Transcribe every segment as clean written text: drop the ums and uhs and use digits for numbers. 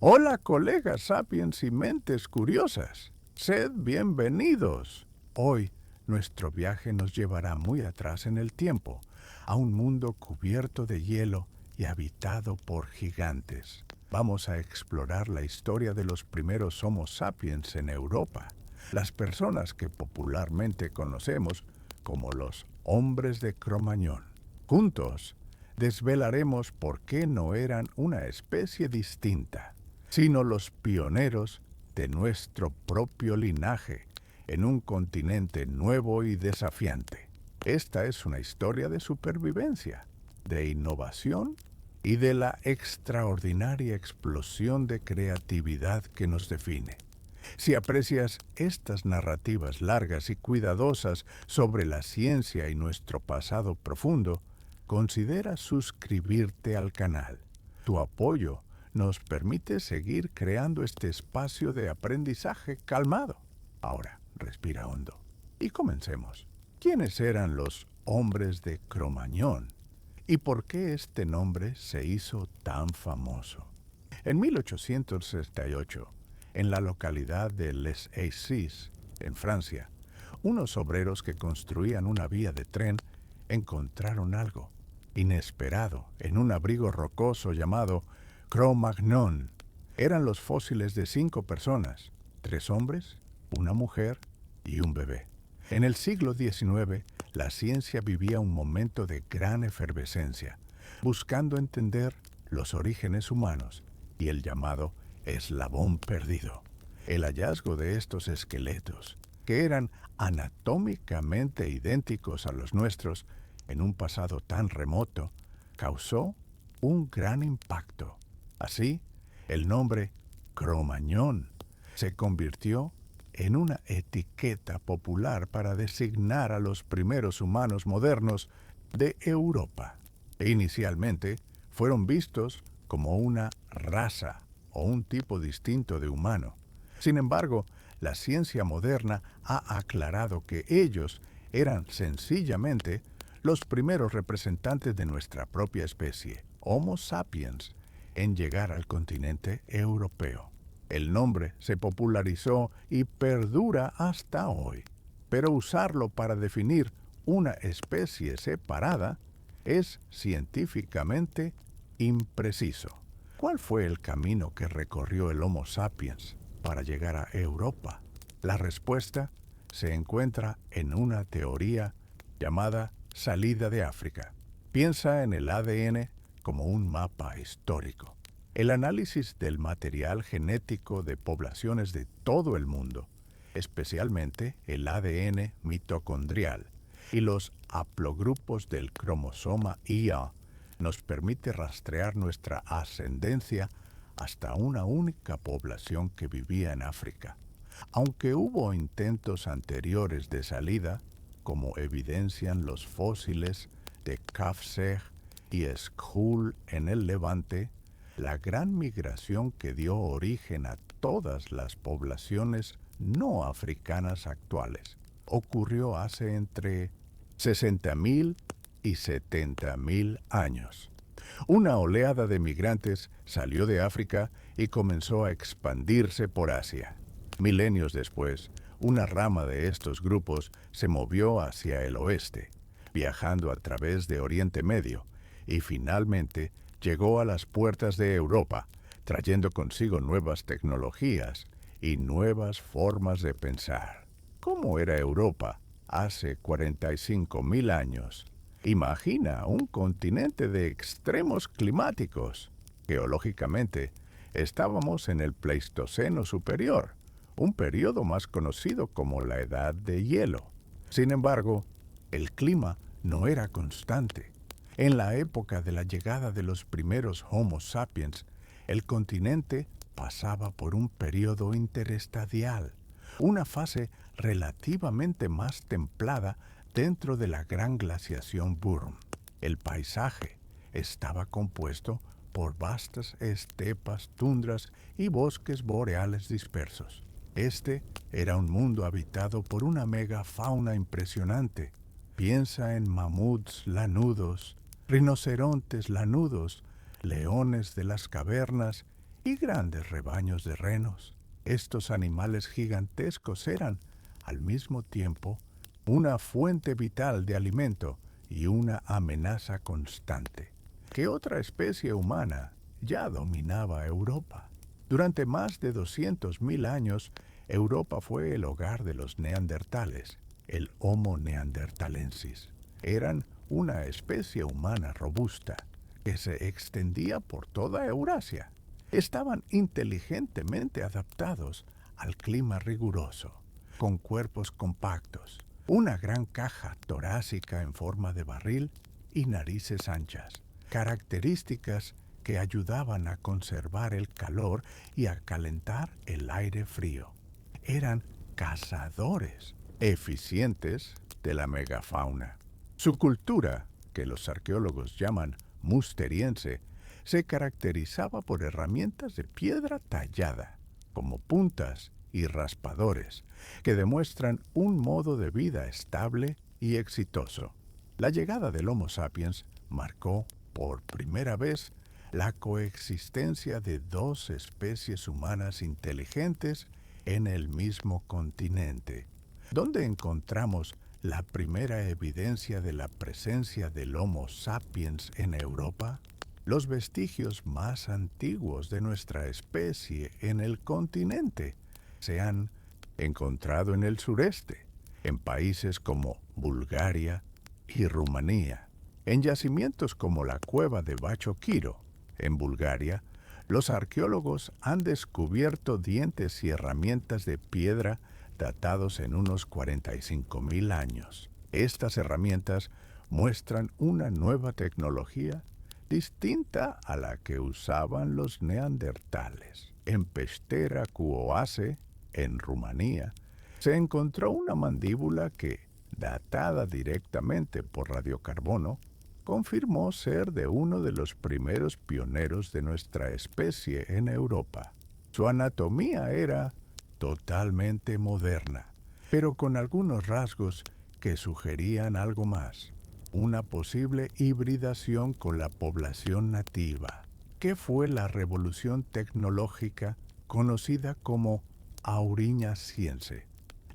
Hola, colegas sapiens y mentes curiosas. Sed bienvenidos. Hoy, nuestro viaje nos llevará muy atrás en el tiempo, a un mundo cubierto de hielo y habitado por gigantes. Vamos a explorar la historia de los primeros Homo sapiens en Europa, las personas que popularmente conocemos como los hombres de Cromañón. Juntos, desvelaremos por qué no eran una especie distinta, sino los pioneros de nuestro propio linaje en un continente nuevo y desafiante. Esta es una historia de supervivencia, de innovación y de la extraordinaria explosión de creatividad que nos define. Si aprecias estas narrativas largas y cuidadosas sobre la ciencia y nuestro pasado profundo, considera suscribirte al canal. Tu apoyo nos permite seguir creando este espacio de aprendizaje calmado. Ahora, respira hondo y comencemos. ¿Quiénes eran los hombres de Cromañón? ¿Y por qué este nombre se hizo tan famoso? En 1868, en la localidad de Les Assises, en Francia, unos obreros que construían una vía de tren encontraron algo inesperado en un abrigo rocoso llamado Cro-Magnon. Eran los fósiles de 5 personas, 3 hombres, una mujer y un bebé. En el siglo XIX, la ciencia vivía un momento de gran efervescencia, buscando entender los orígenes humanos y el llamado eslabón perdido. El hallazgo de estos esqueletos, que eran anatómicamente idénticos a los nuestros en un pasado tan remoto, causó un gran impacto. Así, el nombre Cromañón se convirtió en una etiqueta popular para designar a los primeros humanos modernos de Europa. Inicialmente, fueron vistos como una raza o un tipo distinto de humano. Sin embargo, la ciencia moderna ha aclarado que ellos eran sencillamente los primeros representantes de nuestra propia especie, Homo sapiens, en llegar al continente europeo. El nombre se popularizó y perdura hasta hoy, pero usarlo para definir una especie separada es científicamente impreciso. ¿Cuál fue el camino que recorrió el Homo sapiens para llegar a Europa? La respuesta se encuentra en una teoría llamada salida de África. Piensa en el ADN como un mapa histórico. El análisis del material genético de poblaciones de todo el mundo, especialmente el ADN mitocondrial y los haplogrupos del cromosoma IA, nos permite rastrear nuestra ascendencia hasta una única población que vivía en África. Aunque hubo intentos anteriores de salida, como evidencian los fósiles de Kafseg y Skjool en el Levante, la gran migración que dio origen a todas las poblaciones no africanas actuales ocurrió hace entre 60.000 y 70.000 años. Una oleada de migrantes salió de África y comenzó a expandirse por Asia. Milenios después, una rama de estos grupos se movió hacia el oeste, viajando a través de Oriente Medio, y finalmente llegó a las puertas de Europa, trayendo consigo nuevas tecnologías y nuevas formas de pensar. ¿Cómo era Europa hace 45.000 años? Imagina un continente de extremos climáticos. Geológicamente, estábamos en el Pleistoceno superior, un periodo más conocido como la Edad de Hielo. Sin embargo, el clima no era constante. En la época de la llegada de los primeros Homo sapiens, el continente pasaba por un periodo interestadial, una fase relativamente más templada dentro de la gran glaciación Burn. El paisaje estaba compuesto por vastas estepas, tundras y bosques boreales dispersos. Este era un mundo habitado por una megafauna impresionante. Piensa en mamuts lanudos, rinocerontes lanudos, leones de las cavernas y grandes rebaños de renos. Estos animales gigantescos eran, al mismo tiempo, una fuente vital de alimento y una amenaza constante. ¿Qué otra especie humana ya dominaba Europa? Durante más de 200.000 años, Europa fue el hogar de los neandertales, el Homo neanderthalensis. Eran una especie humana robusta que se extendía por toda Eurasia. Estaban inteligentemente adaptados al clima riguroso, con cuerpos compactos, una gran caja torácica en forma de barril y narices anchas, características que ayudaban a conservar el calor y a calentar el aire frío. Eran cazadores eficientes de la megafauna. Su cultura, que los arqueólogos llaman musteriense, se caracterizaba por herramientas de piedra tallada, como puntas y raspadores, que demuestran un modo de vida estable y exitoso. La llegada del Homo sapiens marcó, por primera vez, la coexistencia de dos especies humanas inteligentes en el mismo continente. ¿Dónde encontramos la primera evidencia de la presencia del Homo sapiens en Europa? Los vestigios más antiguos de nuestra especie en el continente se han encontrado en el sureste, en países como Bulgaria y Rumanía. En yacimientos como la cueva de Bacho Quiro, en Bulgaria, los arqueólogos han descubierto dientes y herramientas de piedra datados en unos 45.000 años. Estas herramientas muestran una nueva tecnología distinta a la que usaban los neandertales. En Pestera Cuoase, en Rumanía, se encontró una mandíbula que, datada directamente por radiocarbono, confirmó ser de uno de los primeros pioneros de nuestra especie en Europa. Su anatomía era totalmente moderna, pero con algunos rasgos que sugerían algo más, una posible hibridación con la población nativa. ¿Qué fue la revolución tecnológica conocida como Auriñaciense?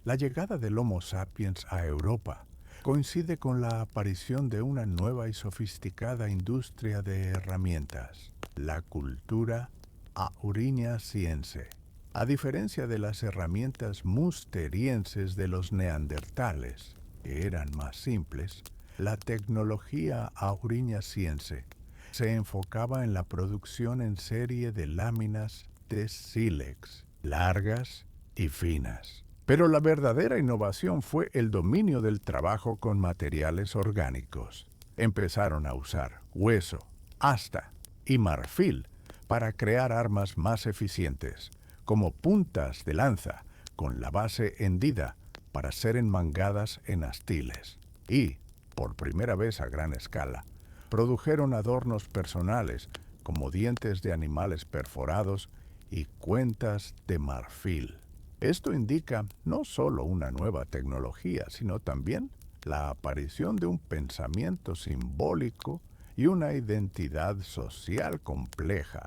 La llegada del Homo sapiens a Europa coincide con la aparición de una nueva y sofisticada industria de herramientas, la cultura auriñaciense. A diferencia de las herramientas musterienses de los neandertales, que eran más simples, la tecnología auriñaciense se enfocaba en la producción en serie de láminas de sílex, largas y finas. Pero la verdadera innovación fue el dominio del trabajo con materiales orgánicos. Empezaron a usar hueso, asta y marfil para crear armas más eficientes, como puntas de lanza con la base hendida para ser enmangadas en astiles. Y, por primera vez a gran escala, produjeron adornos personales como dientes de animales perforados y cuentas de marfil. Esto indica no solo una nueva tecnología, sino también la aparición de un pensamiento simbólico y una identidad social compleja.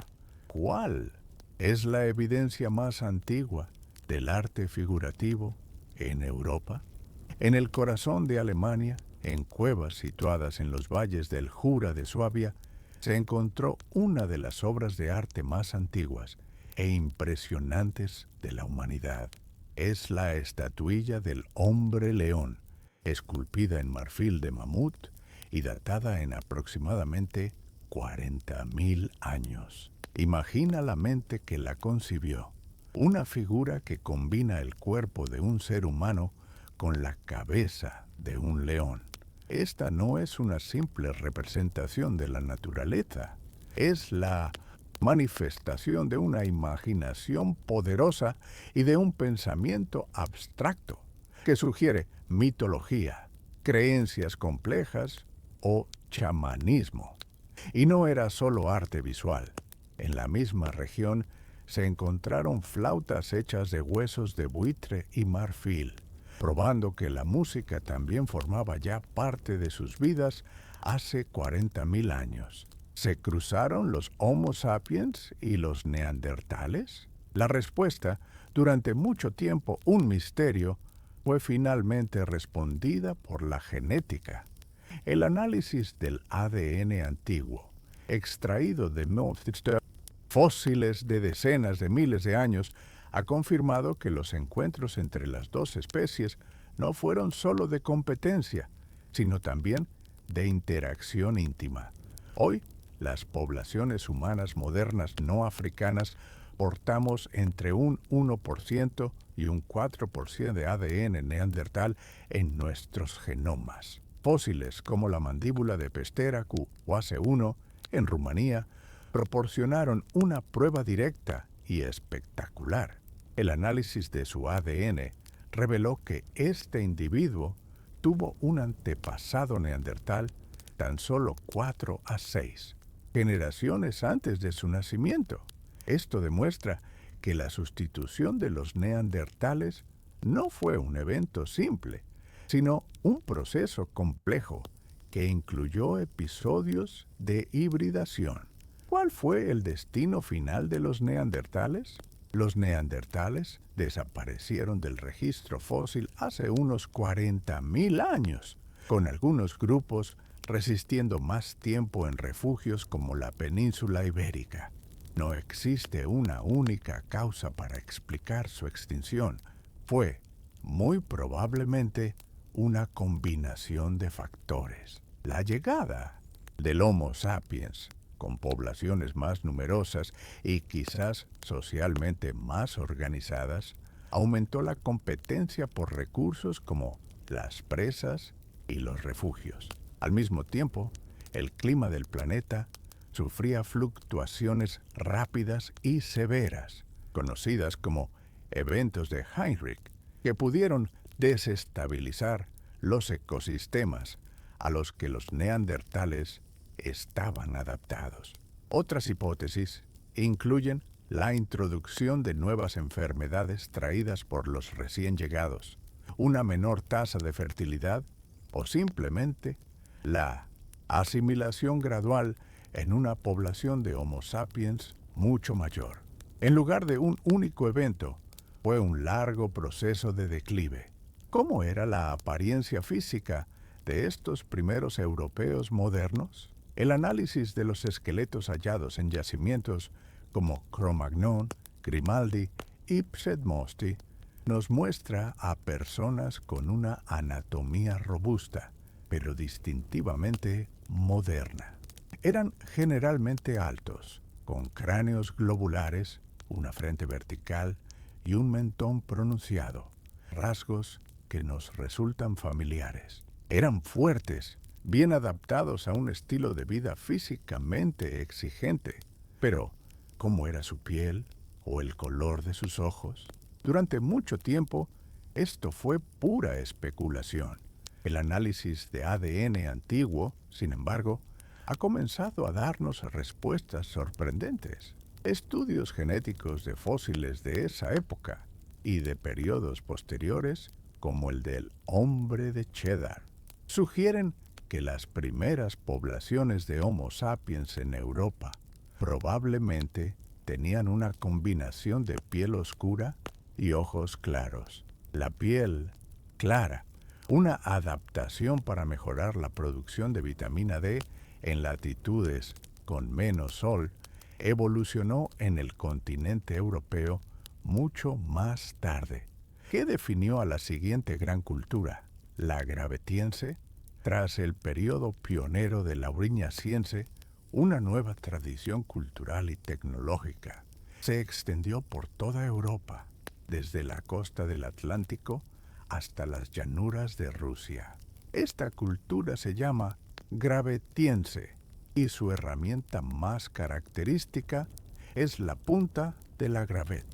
¿Cuál es la evidencia más antigua del arte figurativo en Europa? En el corazón de Alemania, en cuevas situadas en los valles del Jura de Suabia, se encontró una de las obras de arte más antiguas e impresionantes de la humanidad. Es la estatuilla del hombre león, esculpida en marfil de mamut y datada en aproximadamente 40.000 años. Imagina la mente que la concibió, una figura que combina el cuerpo de un ser humano con la cabeza de un león. Esta no es una simple representación de la naturaleza, es la manifestación de una imaginación poderosa y de un pensamiento abstracto que sugiere mitología, creencias complejas o chamanismo. Y no era solo arte visual. En la misma región se encontraron flautas hechas de huesos de buitre y marfil, probando que la música también formaba ya parte de sus vidas hace 40.000 años. ¿Se cruzaron los Homo sapiens y los neandertales? La respuesta, durante mucho tiempo un misterio, fue finalmente respondida por la genética. El análisis del ADN antiguo, extraído de fósiles de decenas de miles de años, ha confirmado que los encuentros entre las dos especies no fueron solo de competencia, sino también de interacción íntima. Hoy, las poblaciones humanas modernas no africanas portamos entre un 1% y un 4% de ADN neandertal en nuestros genomas. Fósiles como la mandíbula de Pesteracu o AC1 en Rumanía proporcionaron una prueba directa y espectacular. El análisis de su ADN reveló que este individuo tuvo un antepasado neandertal tan solo 4 a 6 generaciones antes de su nacimiento. Esto demuestra que la sustitución de los neandertales no fue un evento simple, sino un proceso complejo que incluyó episodios de hibridación. ¿Cuál fue el destino final de los neandertales? Los neandertales desaparecieron del registro fósil hace unos 40.000 años, con algunos grupos resistiendo más tiempo en refugios como la península ibérica. No existe una única causa para explicar su extinción. Fue, muy probablemente, una combinación de factores. La llegada del Homo sapiens, con poblaciones más numerosas y quizás socialmente más organizadas, aumentó la competencia por recursos como las presas y los refugios. Al mismo tiempo, el clima del planeta sufría fluctuaciones rápidas y severas, conocidas como eventos de Heinrich, que pudieron desestabilizar los ecosistemas a los que los neandertales estaban adaptados. Otras hipótesis incluyen la introducción de nuevas enfermedades traídas por los recién llegados, una menor tasa de fertilidad o simplemente la asimilación gradual en una población de Homo sapiens mucho mayor. En lugar de un único evento, fue un largo proceso de declive. ¿Cómo era la apariencia física de estos primeros europeos modernos? El análisis de los esqueletos hallados en yacimientos como Cro-Magnon, Grimaldi y Psedmosti nos muestra a personas con una anatomía robusta, pero distintivamente moderna. Eran generalmente altos, con cráneos globulares, una frente vertical y un mentón pronunciado, rasgos que nos resultan familiares. Eran fuertes, bien adaptados a un estilo de vida físicamente exigente. Pero, ¿cómo era su piel o el color de sus ojos? Durante mucho tiempo, esto fue pura especulación. El análisis de ADN antiguo, sin embargo, ha comenzado a darnos respuestas sorprendentes. Estudios genéticos de fósiles de esa época y de periodos posteriores, como el del hombre de Cheddar, sugieren que las primeras poblaciones de Homo sapiens en Europa probablemente tenían una combinación de piel oscura y ojos claros. La piel clara, una adaptación para mejorar la producción de vitamina D en latitudes con menos sol, evolucionó en el continente europeo mucho más tarde. ¿Qué definió a la siguiente gran cultura, la gravetiense? Tras el periodo pionero de la auriñaciense, una nueva tradición cultural y tecnológica se extendió por toda Europa, desde la costa del Atlántico hasta las llanuras de Rusia. Esta cultura se llama gravetiense y su herramienta más característica es la punta de la gravet,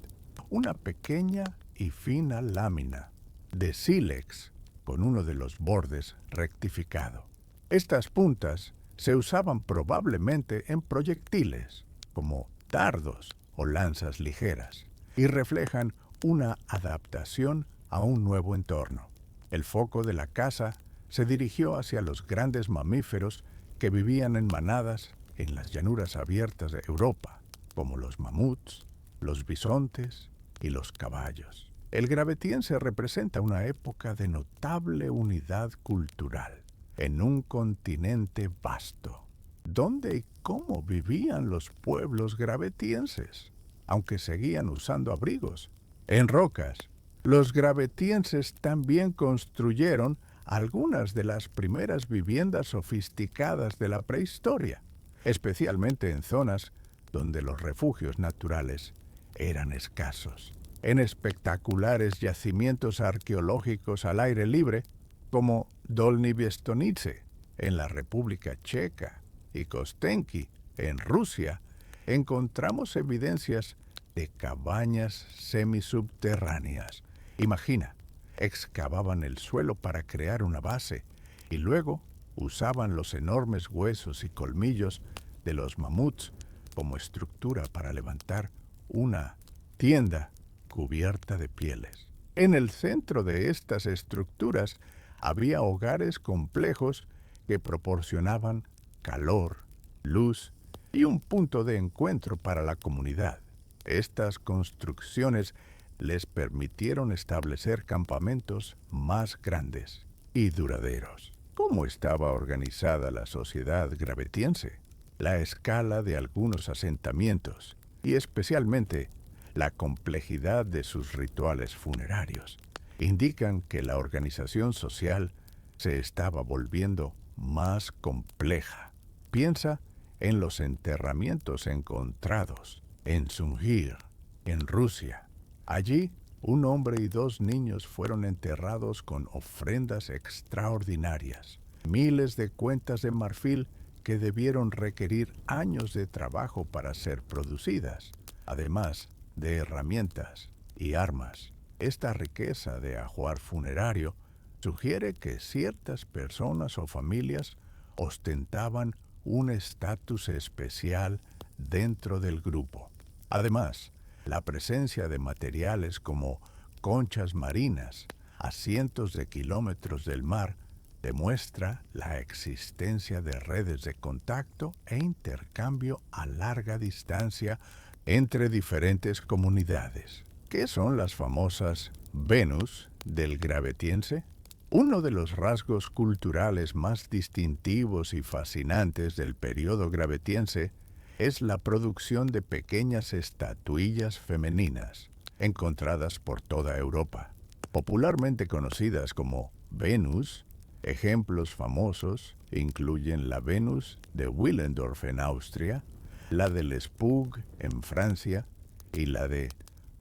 una pequeña y fina lámina de sílex con uno de los bordes rectificado. Estas puntas se usaban probablemente en proyectiles, como dardos o lanzas ligeras, y reflejan una adaptación a un nuevo entorno. El foco de la caza se dirigió hacia los grandes mamíferos que vivían en manadas en las llanuras abiertas de Europa, como los mamuts, los bisontes y los caballos. El gravetiense representa una época de notable unidad cultural en un continente vasto. ¿Dónde y cómo vivían los pueblos gravetienses? Aunque seguían usando abrigos. En rocas, los gravetienses también construyeron algunas de las primeras viviendas sofisticadas de la prehistoria, especialmente en zonas donde los refugios naturales eran escasos. En espectaculares yacimientos arqueológicos al aire libre, como Dolní Věstonice, en la República Checa, y Kostenki, en Rusia, encontramos evidencias de cabañas semisubterráneas. Imagina, excavaban el suelo para crear una base y luego usaban los enormes huesos y colmillos de los mamuts como estructura para levantar una tienda cubierta de pieles. En el centro de estas estructuras había hogares complejos que proporcionaban calor, luz y un punto de encuentro para la comunidad. Estas construcciones les permitieron establecer campamentos más grandes y duraderos. ¿Cómo estaba organizada la sociedad gravetiense? La escala de algunos asentamientos y especialmente la complejidad de sus rituales funerarios indican que la organización social se estaba volviendo más compleja. Piensa en los enterramientos encontrados en Sungir, en Rusia. Allí, un hombre y 2 niños fueron enterrados con ofrendas extraordinarias, miles de cuentas de marfil que debieron requerir años de trabajo para ser producidas, además de herramientas y armas. Esta riqueza de ajuar funerario sugiere que ciertas personas o familias ostentaban un estatus especial dentro del grupo. Además, la presencia de materiales como conchas marinas a cientos de kilómetros del mar demuestra la existencia de redes de contacto e intercambio a larga distancia entre diferentes comunidades. ¿Qué son las famosas Venus del gravetiense? Uno de los rasgos culturales más distintivos y fascinantes del periodo gravetiense es la producción de pequeñas estatuillas femeninas, encontradas por toda Europa. Popularmente conocidas como Venus, ejemplos famosos incluyen la Venus de Willendorf en Austria, la de Les Puig en Francia y la de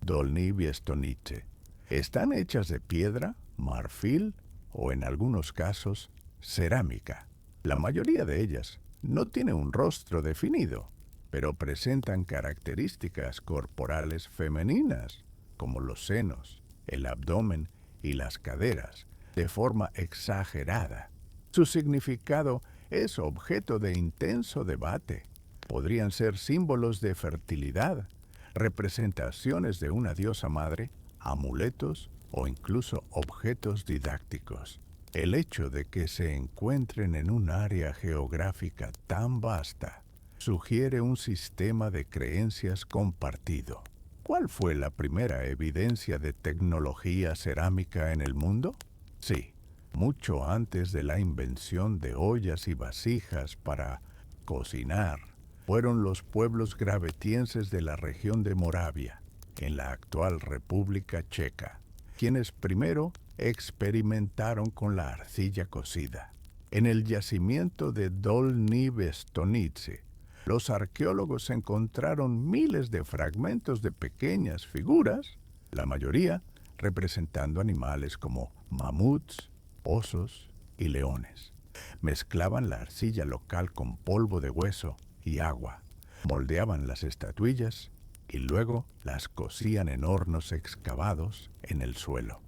Dolní Věstonice. Están hechas de piedra, marfil o en algunos casos cerámica. La mayoría de ellas no tiene un rostro definido, pero presentan características corporales femeninas, como los senos, el abdomen y las caderas, de forma exagerada. Su significado es objeto de intenso debate. Podrían ser símbolos de fertilidad, representaciones de una diosa madre, amuletos o incluso objetos didácticos. El hecho de que se encuentren en un área geográfica tan vasta sugiere un sistema de creencias compartido. ¿Cuál fue la primera evidencia de tecnología cerámica en el mundo? Sí, mucho antes de la invención de ollas y vasijas para cocinar, fueron los pueblos gravetienses de la región de Moravia, en la actual República Checa, quienes primero experimentaron con la arcilla cocida. En el yacimiento de Dolní Věstonice, los arqueólogos encontraron miles de fragmentos de pequeñas figuras, la mayoría representando animales como mamuts, osos y leones. Mezclaban la arcilla local con polvo de hueso y agua, moldeaban las estatuillas y luego las cocían en hornos excavados en el suelo.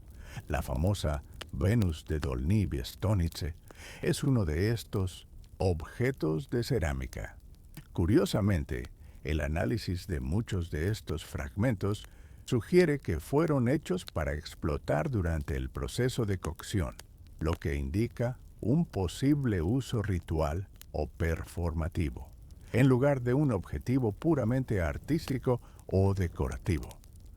La famosa Venus de Dolní Věstonice es uno de estos objetos de cerámica. Curiosamente, el análisis de muchos de estos fragmentos sugiere que fueron hechos para explotar durante el proceso de cocción, lo que indica un posible uso ritual o performativo. en lugar de un objetivo puramente artístico o decorativo.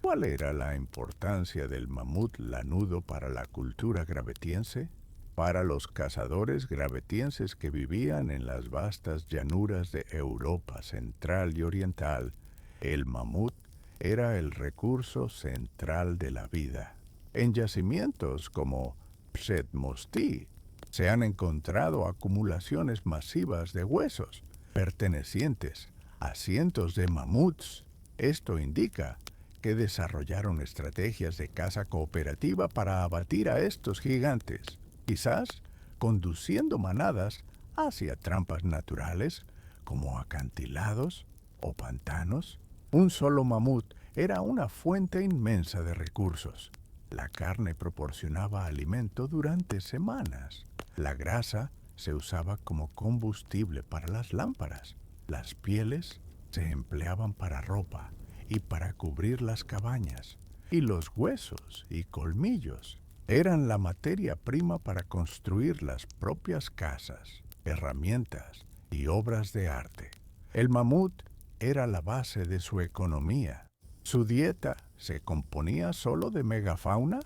¿Cuál era la importancia del mamut lanudo para la cultura gravetiense? Para los cazadores gravetienses que vivían en las vastas llanuras de Europa central y oriental, el mamut era el recurso central de la vida. En yacimientos como Psetmosti se han encontrado acumulaciones masivas de huesos pertenecientes a cientos de mamuts. Esto indica que desarrollaron estrategias de caza cooperativa para abatir a estos gigantes, quizás conduciendo manadas hacia trampas naturales como acantilados o pantanos. Un solo mamut era una fuente inmensa de recursos. La carne proporcionaba alimento durante semanas. La grasa se usaba como combustible para las lámparas. Las pieles se empleaban para ropa y para cubrir las cabañas. Y los huesos y colmillos eran la materia prima para construir las propias casas, herramientas y obras de arte. El mamut era la base de su economía. Su dieta se componía solo de megafauna.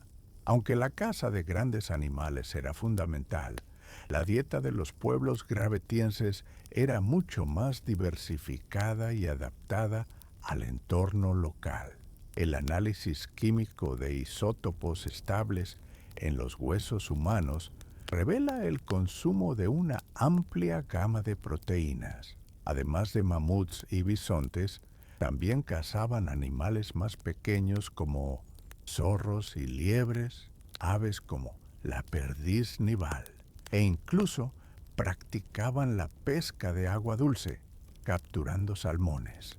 Aunque la caza de grandes animales era fundamental, la dieta de los pueblos gravetienses era mucho más diversificada y adaptada al entorno local. El análisis químico de isótopos estables en los huesos humanos revela el consumo de una amplia gama de proteínas. Además de mamuts y bisontes, también cazaban animales más pequeños como zorros y liebres, aves como la perdiz nival, e incluso practicaban la pesca de agua dulce, capturando salmones.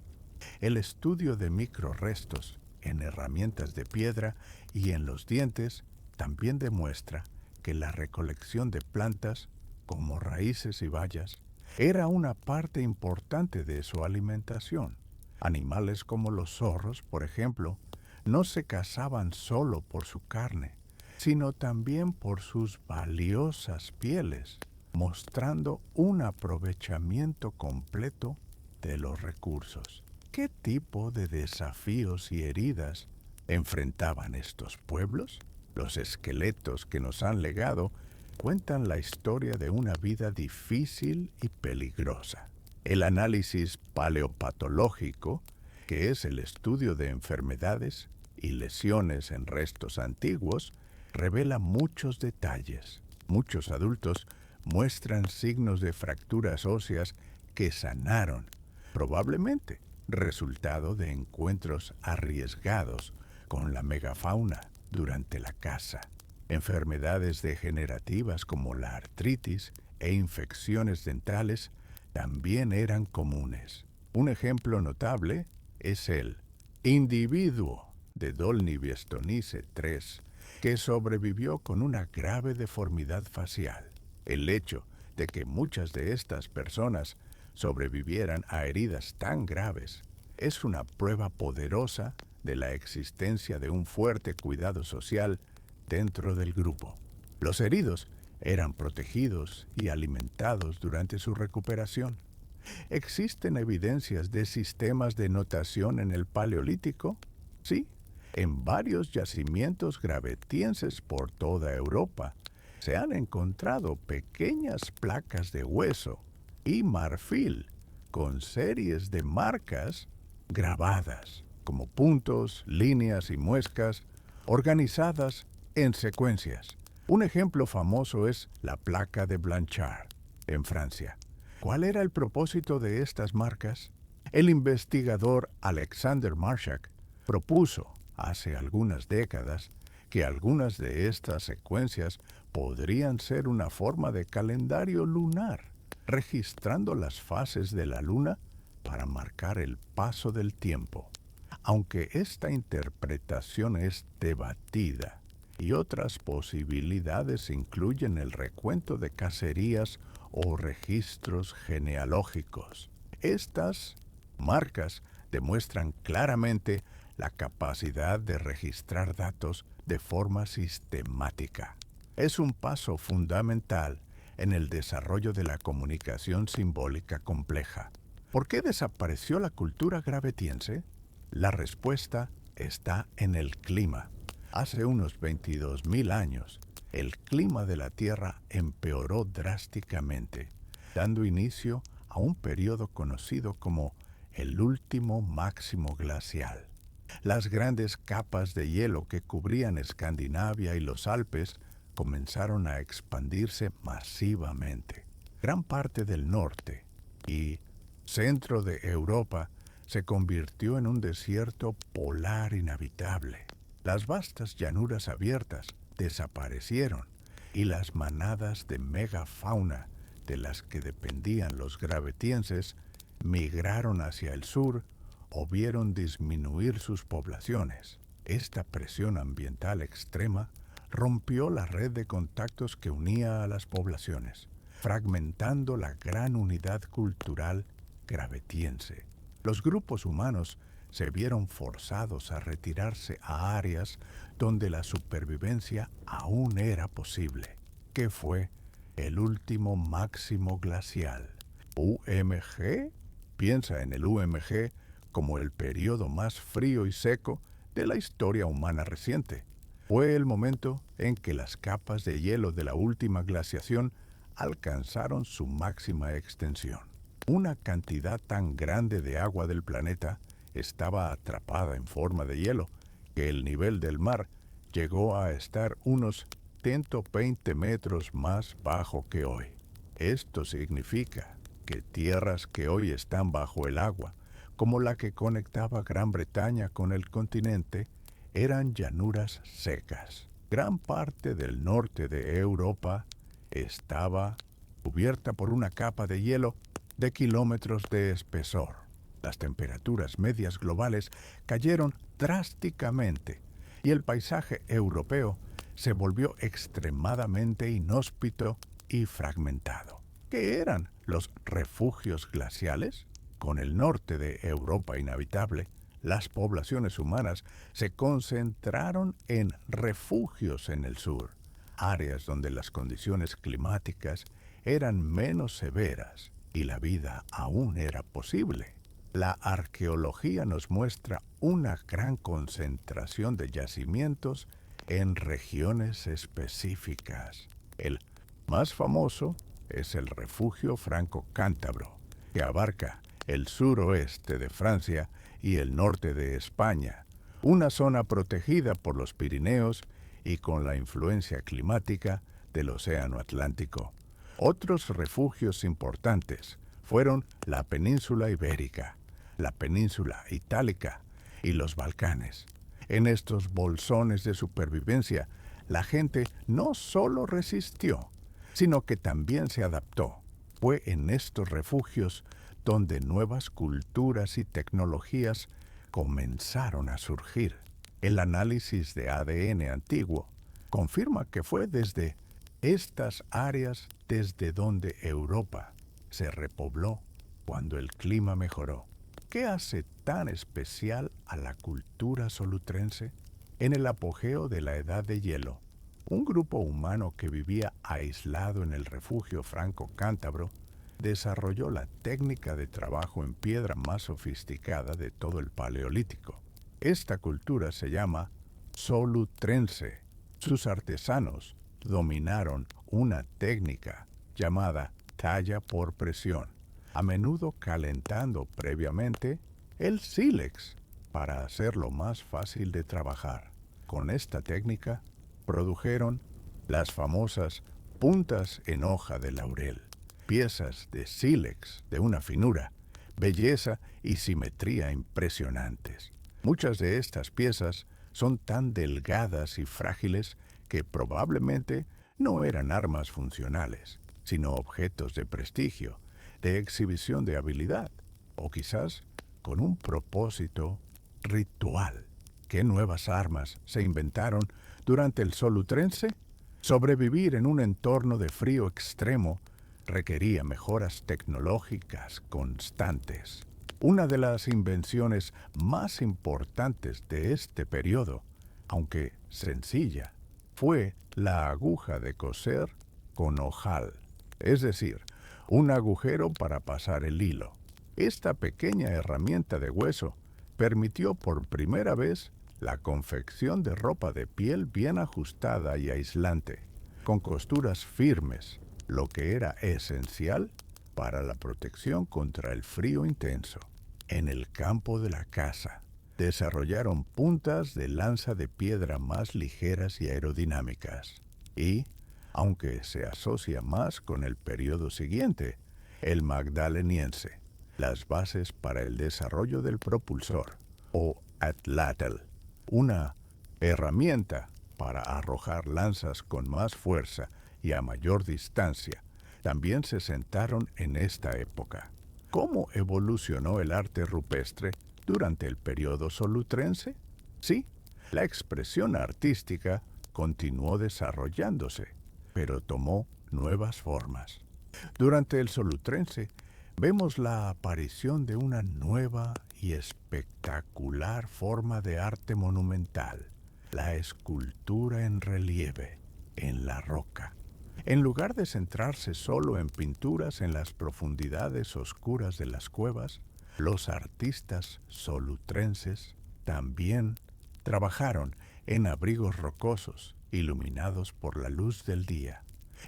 El estudio de microrestos en herramientas de piedra y en los dientes también demuestra que la recolección de plantas, como raíces y bayas, era una parte importante de su alimentación. Animales como los zorros, por ejemplo, no se cazaban solo por su carne, sino también por sus valiosas pieles, mostrando un aprovechamiento completo de los recursos. ¿Qué tipo de desafíos y heridas enfrentaban estos pueblos? Los esqueletos que nos han legado cuentan la historia de una vida difícil y peligrosa. El análisis paleopatológico, que es el estudio de enfermedades y lesiones en restos antiguos, revela muchos detalles. Muchos adultos muestran signos de fracturas óseas que sanaron, probablemente resultado de encuentros arriesgados con la megafauna durante la caza. Enfermedades degenerativas como la artritis e infecciones dentales también eran comunes. Un ejemplo notable es el individuo de Dolny-Viestonice III, que sobrevivió con una grave deformidad facial. El hecho de que muchas de estas personas sobrevivieran a heridas tan graves es una prueba poderosa de la existencia de un fuerte cuidado social dentro del grupo. Los heridos eran protegidos y alimentados durante su recuperación. ¿Existen evidencias de sistemas de notación en el Paleolítico? Sí, en varios yacimientos gravetienses por toda Europa se han encontrado pequeñas placas de hueso y marfil con series de marcas grabadas, como puntos, líneas y muescas, organizadas en secuencias. Un ejemplo famoso es la placa de Blanchard, en Francia. ¿Cuál era el propósito de estas marcas? El investigador Alexander Marshak propuso, hace algunas décadas, que algunas de estas secuencias podrían ser una forma de calendario lunar, registrando las fases de la luna para marcar el paso del tiempo. Aunque esta interpretación es debatida, y otras posibilidades incluyen el recuento de cacerías o registros genealógicos. Estas marcas demuestran claramente la capacidad de registrar datos de forma sistemática. Es un paso fundamental en el desarrollo de la comunicación simbólica compleja. ¿Por qué desapareció la cultura gravetiense? La respuesta está en el clima. Hace unos 22.000 años, el clima de la Tierra empeoró drásticamente, dando inicio a un periodo conocido como el último máximo glacial. Las grandes capas de hielo que cubrían Escandinavia y los Alpes comenzaron a expandirse masivamente. Gran parte del norte y centro de Europa se convirtió en un desierto polar inhabitable. Las vastas llanuras abiertas desaparecieron y las manadas de megafauna de las que dependían los gravetienses migraron hacia el sur o vieron disminuir sus poblaciones. Esta presión ambiental extrema rompió la red de contactos que unía a las poblaciones, fragmentando la gran unidad cultural gravetiense. Los grupos humanos se vieron forzados a retirarse a áreas donde la supervivencia aún era posible. ¿Qué fue el último máximo glacial? ¿UMG? Piensa en el UMG como el periodo más frío y seco de la historia humana reciente. Fue el momento en que las capas de hielo de la última glaciación alcanzaron su máxima extensión. Una cantidad tan grande de agua del planeta estaba atrapada en forma de hielo que el nivel del mar llegó a estar unos 120 metros más bajo que hoy. Esto significa que tierras que hoy están bajo el agua, como la que conectaba Gran Bretaña con el continente, eran llanuras secas. Gran parte del norte de Europa estaba cubierta por una capa de hielo de kilómetros de espesor. Las temperaturas medias globales cayeron drásticamente y el paisaje europeo se volvió extremadamente inhóspito y fragmentado. ¿Qué eran los refugios glaciales? Con el norte de Europa inhabitable, las poblaciones humanas se concentraron en refugios en el sur, áreas donde las condiciones climáticas eran menos severas y la vida aún era posible. La arqueología nos muestra una gran concentración de yacimientos en regiones específicas. El más famoso es el refugio franco-cántabro, que abarca el suroeste de Francia y el norte de España, una zona protegida por los Pirineos y con la influencia climática del Océano Atlántico. Otros refugios importantes fueron la península ibérica, la península itálica y los Balcanes. En estos bolsones de supervivencia, la gente no solo resistió, sino que también se adaptó. Fue en estos refugios donde nuevas culturas y tecnologías comenzaron a surgir. El análisis de ADN antiguo confirma que fue desde estas áreas desde donde Europa se repobló cuando el clima mejoró. ¿Qué hace tan especial a la cultura solutrense? En el apogeo de la Edad de Hielo, un grupo humano que vivía aislado en el refugio franco-cántabro desarrolló la técnica de trabajo en piedra más sofisticada de todo el Paleolítico. Esta cultura se llama solutrense. Sus artesanos dominaron una técnica llamada talla por presión, a menudo calentando previamente el sílex para hacerlo más fácil de trabajar. Con esta técnica produjeron las famosas puntas en hoja de laurel, piezas de sílex de una finura, belleza y simetría impresionantes. Muchas de estas piezas son tan delgadas y frágiles que probablemente no eran armas funcionales, sino objetos de prestigio, de exhibición de habilidad, o quizás con un propósito ritual. ¿Qué nuevas armas se inventaron durante el Solutrense? Sobrevivir en un entorno de frío extremo requería mejoras tecnológicas constantes. Una de las invenciones más importantes de este periodo, aunque sencilla, fue la aguja de coser con ojal, es decir, un agujero para pasar el hilo. Esta pequeña herramienta de hueso permitió por primera vez la confección de ropa de piel bien ajustada y aislante, con costuras firmes, lo que era esencial para la protección contra el frío intenso. En el campo de la caza, desarrollaron puntas de lanza de piedra más ligeras y aerodinámicas. Y, aunque se asocia más con el periodo siguiente, el magdaleniense, las bases para el desarrollo del propulsor, o atlatl, una herramienta para arrojar lanzas con más fuerza y a mayor distancia, también se sentaron en esta época. ¿Cómo evolucionó el arte rupestre durante el periodo solutrense? Sí, la expresión artística continuó desarrollándose, pero tomó nuevas formas. Durante el solutrense, vemos la aparición de una nueva y espectacular forma de arte monumental, la escultura en relieve, en la roca. En lugar de centrarse solo en pinturas en las profundidades oscuras de las cuevas, los artistas solutrenses también trabajaron en abrigos rocosos, iluminados por la luz del día.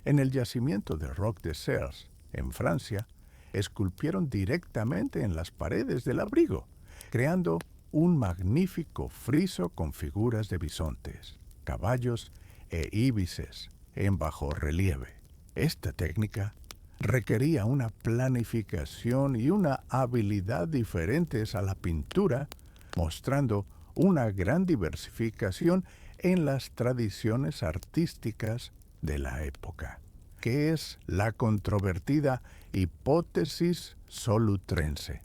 En el yacimiento de Roc des Serres, en Francia, esculpieron directamente en las paredes del abrigo, creando un magnífico friso con figuras de bisontes, caballos e íbices en bajorrelieve. Esta técnica requería una planificación y una habilidad diferentes a la pintura, mostrando una gran diversificación en las tradiciones artísticas de la época, que es la controvertida hipótesis solutrense.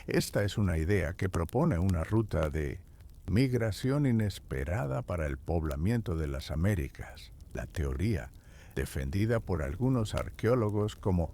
Esta es una idea que propone una ruta de migración inesperada para el poblamiento de las Américas. La teoría, defendida por algunos arqueólogos como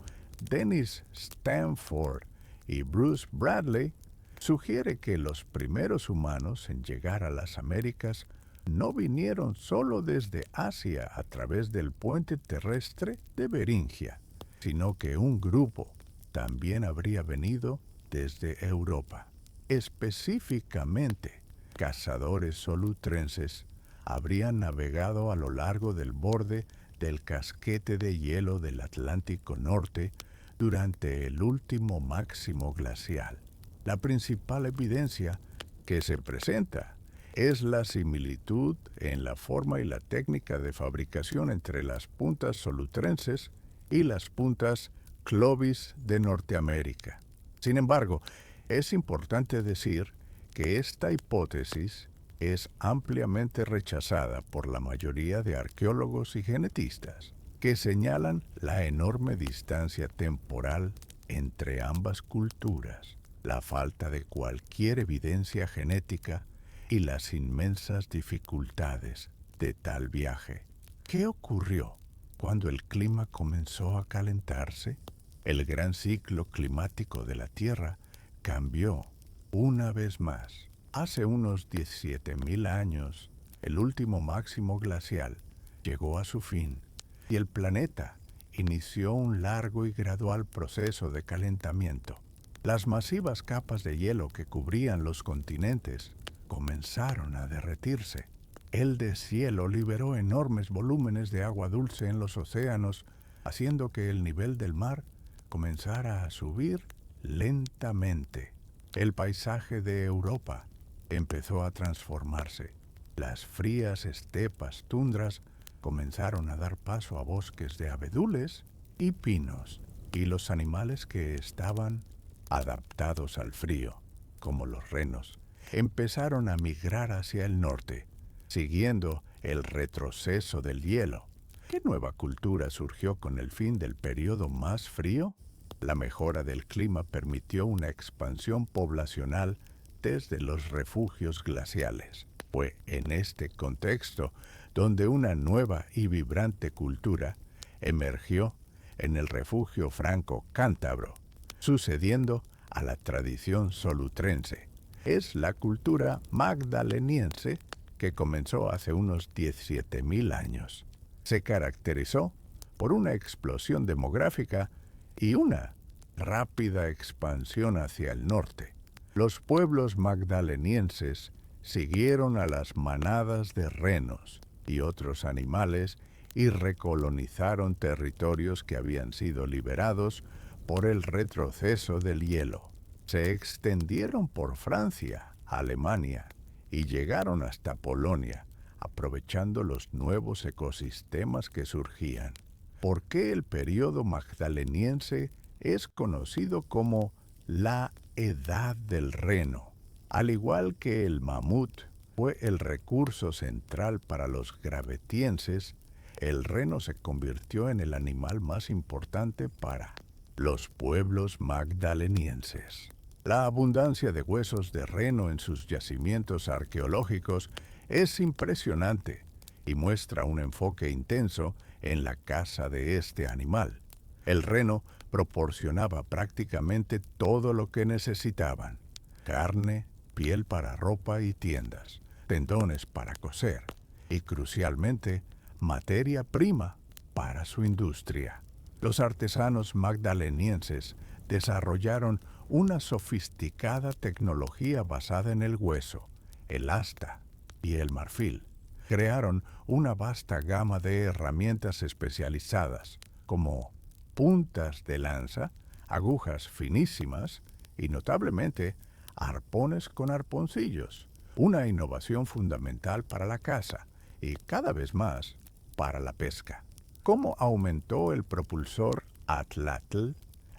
Dennis Stanford y Bruce Bradley, sugiere que los primeros humanos en llegar a las Américas no vinieron solo desde Asia a través del puente terrestre de Beringia, sino que un grupo también habría venido desde Europa. Específicamente, cazadores solutrenses habrían navegado a lo largo del borde del casquete de hielo del Atlántico Norte durante el último máximo glacial. La principal evidencia que se presenta es la similitud en la forma y la técnica de fabricación entre las puntas solutrenses y las puntas Clovis de Norteamérica. Sin embargo, es importante decir que esta hipótesis es ampliamente rechazada por la mayoría de arqueólogos y genetistas, que señalan la enorme distancia temporal entre ambas culturas, la falta de cualquier evidencia genética y las inmensas dificultades de tal viaje. ¿Qué ocurrió cuando el clima comenzó a calentarse? El gran ciclo climático de la Tierra cambió una vez más. Hace unos 17.000 años, el último máximo glacial llegó a su fin y el planeta inició un largo y gradual proceso de calentamiento. Las masivas capas de hielo que cubrían los continentes comenzaron a derretirse. El deshielo liberó enormes volúmenes de agua dulce en los océanos, haciendo que el nivel del mar comenzara a subir lentamente. El paisaje de Europa empezó a transformarse. Las frías estepas tundras comenzaron a dar paso a bosques de abedules y pinos, y los animales que estaban adaptados al frío, como los renos, empezaron a migrar hacia el norte, siguiendo el retroceso del hielo. ¿Qué nueva cultura surgió con el fin del periodo más frío? La mejora del clima permitió una expansión poblacional desde los refugios glaciales. Fue en este contexto donde una nueva y vibrante cultura emergió en el refugio franco-cántabro, sucediendo a la tradición solutrense. Es la cultura magdaleniense que comenzó hace unos 17.000 años. Se caracterizó por una explosión demográfica y una rápida expansión hacia el norte. Los pueblos magdalenienses siguieron a las manadas de renos y otros animales y recolonizaron territorios que habían sido liberados por el retroceso del hielo. Se extendieron por Francia, Alemania y llegaron hasta Polonia, aprovechando los nuevos ecosistemas que surgían. ¿Por qué el período magdaleniense es conocido como la Edad del Reno? Al igual que el mamut fue el recurso central para los gravetienses, el reno se convirtió en el animal más importante para los pueblos magdalenienses. La abundancia de huesos de reno en sus yacimientos arqueológicos es impresionante y muestra un enfoque intenso en la caza de este animal. El reno proporcionaba prácticamente todo lo que necesitaban: carne, piel para ropa y tiendas, tendones para coser y, crucialmente, materia prima para su industria. Los artesanos magdalenienses desarrollaron una sofisticada tecnología basada en el hueso, el asta y el marfil. Crearon una vasta gama de herramientas especializadas, como puntas de lanza, agujas finísimas y, notablemente, arpones con arponcillos, una innovación fundamental para la caza y, cada vez más, para la pesca. ¿Cómo aumentó el propulsor Atlatl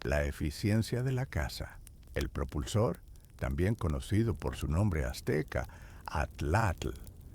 la eficiencia de la caza? El propulsor, también conocido por su nombre azteca, Atlatl,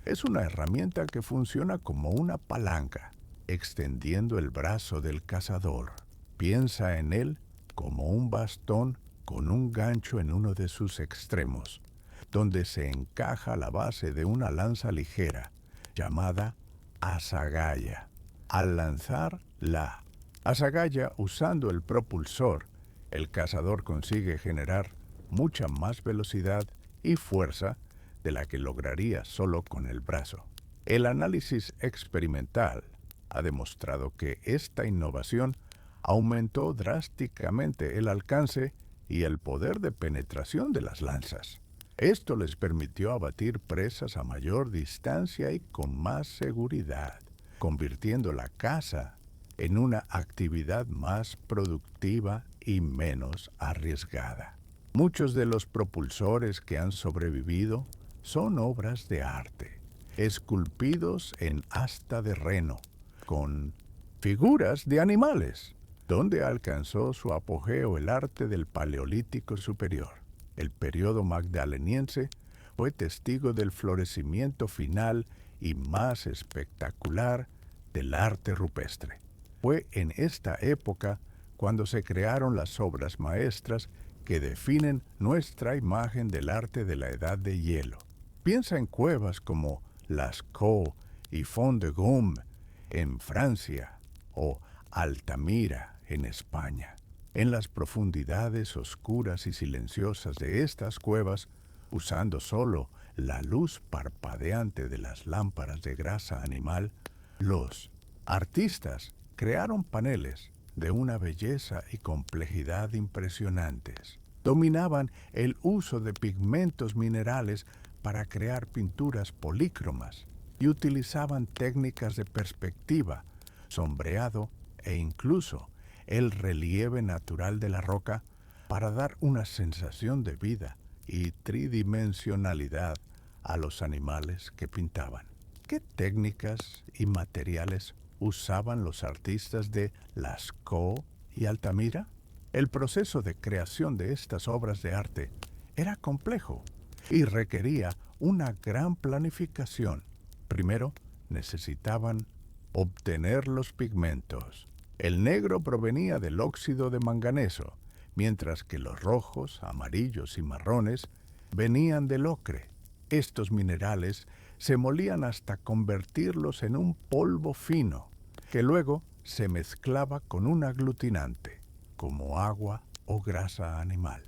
es una herramienta que funciona como una palanca, extendiendo el brazo del cazador. Piensa en él como un bastón con un gancho en uno de sus extremos, donde se encaja la base de una lanza ligera, llamada azagaya. Al lanzar la azagaya usando el propulsor, el cazador consigue generar mucha más velocidad y fuerza de la que lograría solo con el brazo. El análisis experimental ha demostrado que esta innovación aumentó drásticamente el alcance y el poder de penetración de las lanzas. Esto les permitió abatir presas a mayor distancia y con más seguridad, convirtiendo la caza en una actividad más productiva y menos arriesgada. Muchos de los propulsores que han sobrevivido son obras de arte, esculpidos en asta de reno, con figuras de animales, donde alcanzó su apogeo el arte del Paleolítico Superior. El período magdaleniense fue testigo del florecimiento final y más espectacular del arte rupestre. Fue en esta época cuando se crearon las obras maestras que definen nuestra imagen del arte de la Edad de Hielo. Piensa en cuevas como Lascaux y Font de Gaume en Francia o Altamira en España. En las profundidades oscuras y silenciosas de estas cuevas, usando solo la luz parpadeante de las lámparas de grasa animal, los artistas crearon paneles de una belleza y complejidad impresionantes. Dominaban el uso de pigmentos minerales para crear pinturas polícromas y utilizaban técnicas de perspectiva, sombreado e incluso el relieve natural de la roca para dar una sensación de vida y tridimensionalidad a los animales que pintaban. ¿Qué técnicas y materiales usaban los artistas de Lascaux y Altamira? El proceso de creación de estas obras de arte era complejo y requería una gran planificación. Primero, necesitaban obtener los pigmentos. El negro provenía del óxido de manganeso, mientras que los rojos, amarillos y marrones venían del ocre. Estos minerales se molían hasta convertirlos en un polvo fino, que luego se mezclaba con un aglutinante, como agua o grasa animal.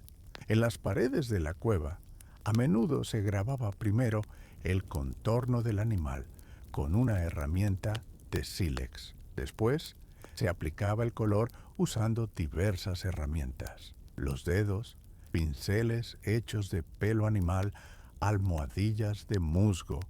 En las paredes de la cueva, a menudo se grababa primero el contorno del animal con una herramienta de sílex. Después, Se aplicaba el color usando diversas herramientas. Los dedos, pinceles hechos de pelo animal, almohadillas de musgo,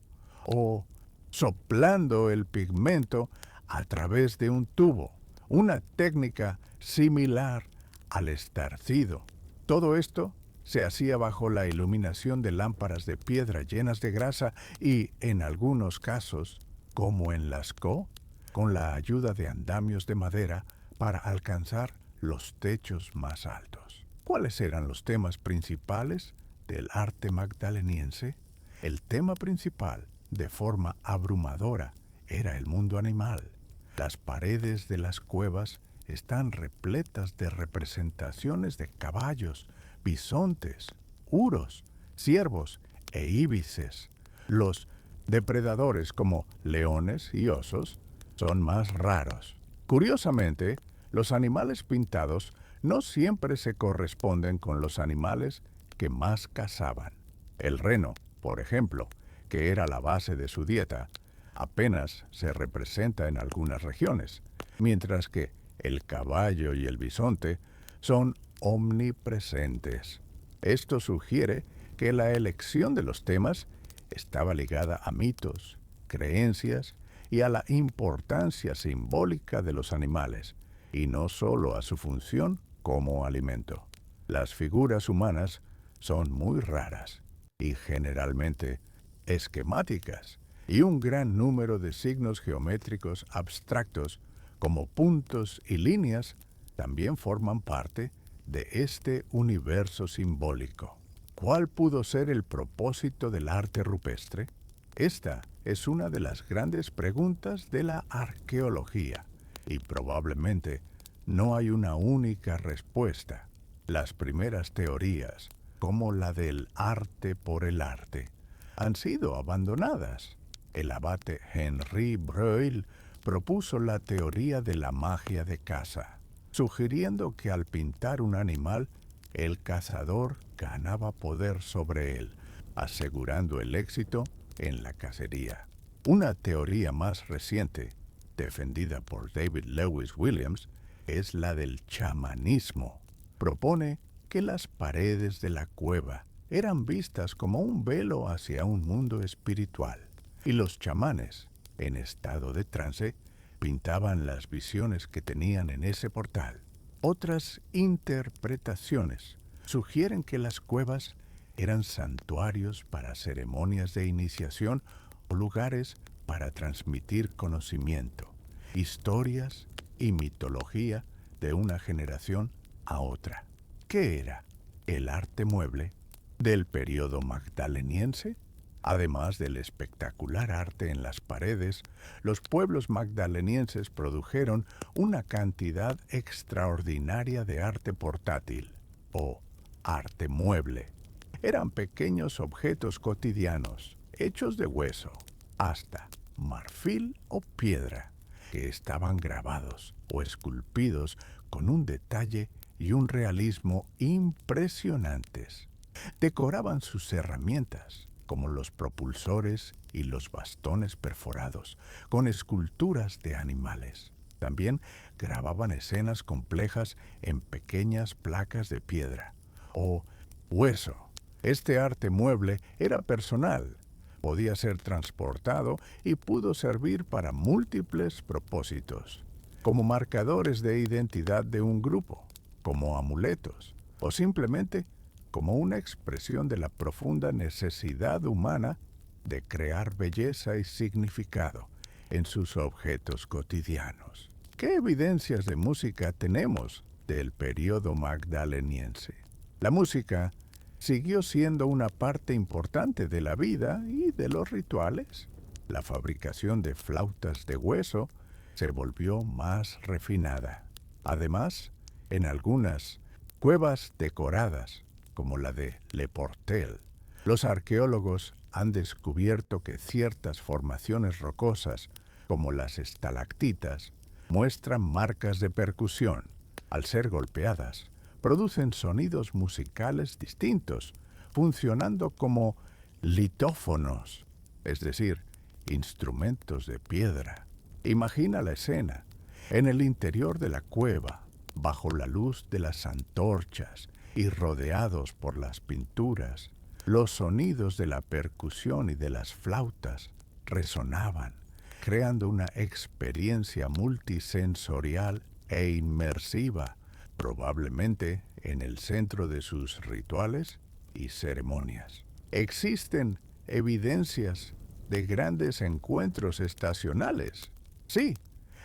o soplando el pigmento a través de un tubo, una técnica similar al estarcido. Todo esto se hacía bajo la iluminación de lámparas de piedra llenas de grasa y, en algunos casos, como en Lascaux, con la ayuda de andamios de madera para alcanzar los techos más altos. ¿Cuáles eran los temas principales del arte magdaleniense? El tema principal, de forma abrumadora, era el mundo animal. Las paredes de las cuevas están repletas de representaciones de caballos, bisontes, huros, ciervos e íbices. Los depredadores como leones y osos son más raros. Curiosamente, los animales pintados no siempre se corresponden con los animales que más cazaban. El reno, por ejemplo, que era la base de su dieta, apenas se representa en algunas regiones, mientras que el caballo y el bisonte son omnipresentes. Esto sugiere que la elección de los temas estaba ligada a mitos, creencias y a la importancia simbólica de los animales, y no solo a su función como alimento. Las figuras humanas son muy raras y generalmente esquemáticas, y un gran número de signos geométricos abstractos como puntos y líneas también forman parte de este universo simbólico. ¿Cuál pudo ser el propósito del arte rupestre? Esta es una de las grandes preguntas de la arqueología, y probablemente no hay una única respuesta. Las primeras teorías, como la del arte por el arte, han sido abandonadas. El abate Henri Breuil propuso la teoría de la magia de caza, sugiriendo que al pintar un animal, el cazador ganaba poder sobre él, asegurando el éxito en la cacería. Una teoría más reciente, defendida por David Lewis Williams, es la del chamanismo. Propone que las paredes de la cueva eran vistas como un velo hacia un mundo espiritual, y los chamanes, en estado de trance, pintaban las visiones que tenían en ese portal. Otras interpretaciones sugieren que las cuevas eran santuarios para ceremonias de iniciación o lugares para transmitir conocimiento, historias y mitología de una generación a otra. ¿Qué era el arte mueble del período magdaleniense? Además del espectacular arte en las paredes, los pueblos magdalenienses produjeron una cantidad extraordinaria de arte portátil, o arte mueble. Eran pequeños objetos cotidianos, hechos de hueso, hasta marfil o piedra, que estaban grabados o esculpidos con un detalle y un realismo impresionantes. Decoraban sus herramientas, como los propulsores y los bastones perforados, con esculturas de animales. También grababan escenas complejas en pequeñas placas de piedra o hueso. Este arte mueble era personal, podía ser transportado y pudo servir para múltiples propósitos, como marcadores de identidad de un grupo, como amuletos, o simplemente como una expresión de la profunda necesidad humana de crear belleza y significado en sus objetos cotidianos. ¿Qué evidencias de música tenemos del período magdaleniense? La música siguió siendo una parte importante de la vida y de los rituales. La fabricación de flautas de hueso se volvió más refinada. Además, en algunas cuevas decoradas, como la de Le Portel, los arqueólogos han descubierto que ciertas formaciones rocosas, como las estalactitas, muestran marcas de percusión. Al ser golpeadas, producen sonidos musicales distintos, funcionando como litófonos, es decir, instrumentos de piedra. Imagina la escena. En el interior de la cueva, bajo la luz de las antorchas y rodeados por las pinturas, los sonidos de la percusión y de las flautas resonaban, creando una experiencia multisensorial e inmersiva, probablemente en el centro de sus rituales y ceremonias. Existen evidencias de grandes encuentros estacionales. Sí,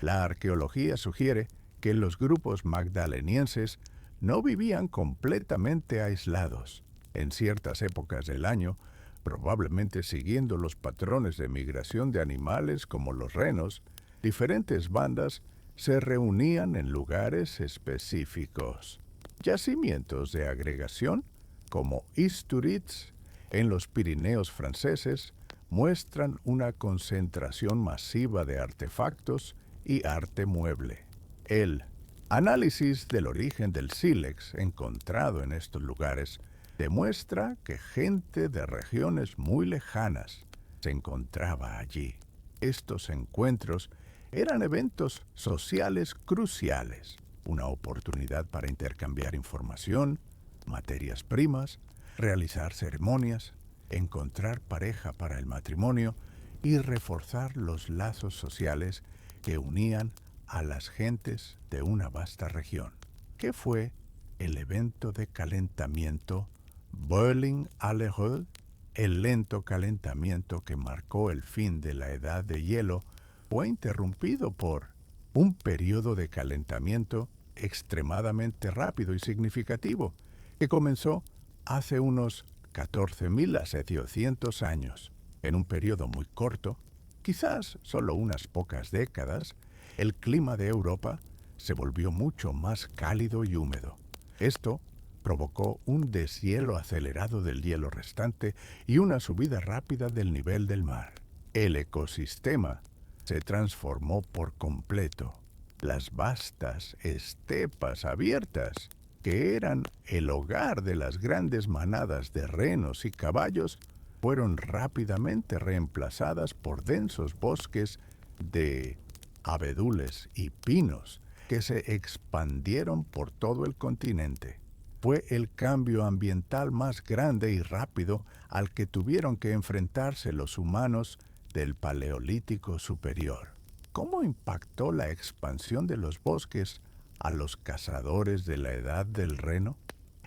la arqueología sugiere que los grupos magdalenienses no vivían completamente aislados. En ciertas épocas del año, probablemente siguiendo los patrones de migración de animales como los renos, diferentes bandas se reunían en lugares específicos. Yacimientos de agregación, como Isturiz, en los Pirineos franceses, muestran una concentración masiva de artefactos y arte mueble. El análisis del origen del sílex encontrado en estos lugares demuestra que gente de regiones muy lejanas se encontraba allí. Estos encuentros eran eventos sociales cruciales, una oportunidad para intercambiar información, materias primas, realizar ceremonias, encontrar pareja para el matrimonio y reforzar los lazos sociales que unían a las gentes de una vasta región. ¿Qué fue el evento de calentamiento Boiling Allereux? El lento calentamiento que marcó el fin de la edad de hielo fue interrumpido por un periodo de calentamiento extremadamente rápido y significativo que comenzó hace unos 14.700 años. En un periodo muy corto, quizás solo unas pocas décadas, el clima de Europa se volvió mucho más cálido y húmedo. Esto provocó un deshielo acelerado del hielo restante y una subida rápida del nivel del mar. El ecosistema se transformó por completo. Las vastas estepas abiertas, que eran el hogar de las grandes manadas de renos y caballos, fueron rápidamente reemplazadas por densos bosques de abedules y pinos que se expandieron por todo el continente. Fue el cambio ambiental más grande y rápido al que tuvieron que enfrentarse los humanos del Paleolítico Superior. ¿Cómo impactó la expansión de los bosques a los cazadores de la Edad del Reno?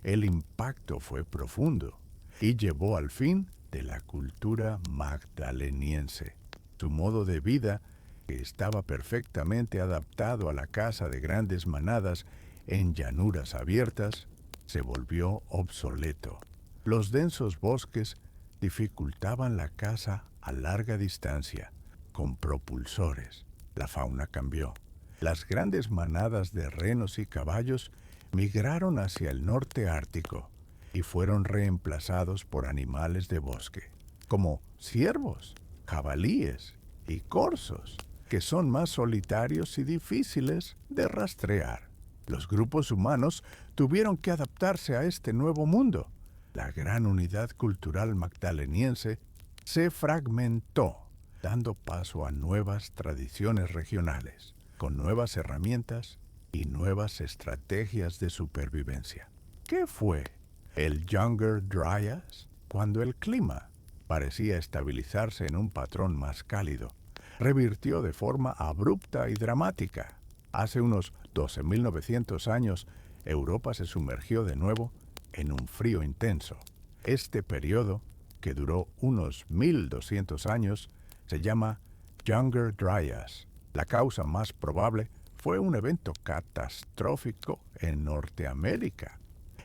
El impacto fue profundo y llevó al fin de la cultura magdaleniense. Su modo de vida, que estaba perfectamente adaptado a la caza de grandes manadas en llanuras abiertas, se volvió obsoleto. Los densos bosques dificultaban la caza a larga distancia, con propulsores. La fauna cambió. Las grandes manadas de renos y caballos migraron hacia el norte ártico y fueron reemplazados por animales de bosque, como ciervos, jabalíes y corzos, que son más solitarios y difíciles de rastrear. Los grupos humanos tuvieron que adaptarse a este nuevo mundo. La gran unidad cultural magdaleniense se fragmentó, dando paso a nuevas tradiciones regionales, con nuevas herramientas y nuevas estrategias de supervivencia. ¿Qué fue el Younger Dryas? Cuando el clima parecía estabilizarse en un patrón más cálido, revirtió de forma abrupta y dramática. Hace unos 12.900 años, Europa se sumergió de nuevo en un frío intenso. Este periodo, que duró unos 1.200 años, se llama Younger Dryas. La causa más probable fue un evento catastrófico en Norteamérica.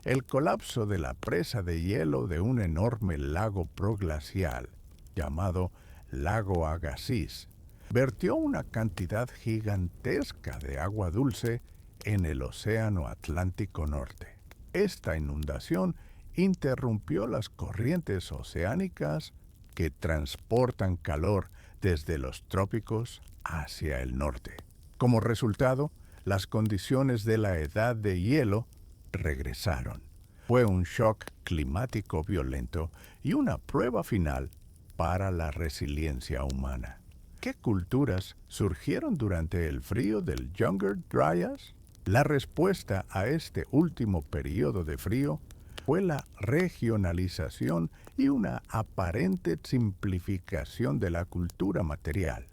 El colapso de la presa de hielo de un enorme lago proglacial, llamado Lago Agassiz, vertió una cantidad gigantesca de agua dulce en el Océano Atlántico Norte. Esta inundación interrumpió las corrientes oceánicas que transportan calor desde los trópicos hacia el norte. Como resultado, las condiciones de la edad de hielo regresaron. Fue un shock climático violento y una prueba final para la resiliencia humana. qué culturas surgieron durante el frío del Younger Dryas? La respuesta a este último periodo de frío fue la regionalización y una aparente simplificación de la cultura material.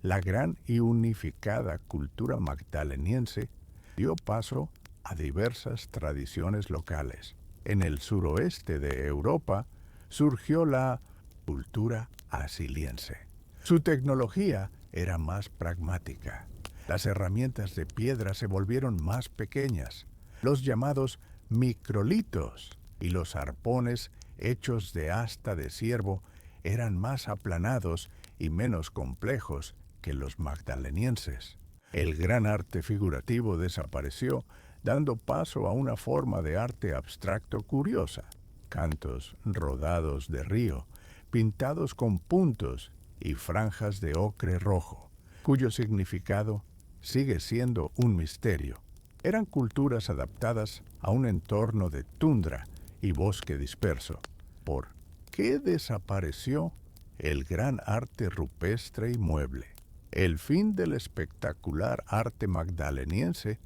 La gran y unificada cultura magdaleniense dio paso a diversas tradiciones locales. En el suroeste de Europa surgió la cultura asiliense. Su tecnología era más pragmática. Las herramientas de piedra se volvieron más pequeñas. Los llamados microlitos y los arpones hechos de asta de ciervo eran más aplanados y menos complejos que los magdalenienses. El gran arte figurativo desapareció, dando paso a una forma de arte abstracto curiosa. Cantos rodados de río, pintados con puntos y franjas de ocre rojo, cuyo significado sigue siendo un misterio. Eran culturas adaptadas a un entorno de tundra y bosque disperso. ¿Por qué desapareció el gran arte rupestre y mueble? El fin del espectacular arte magdaleniense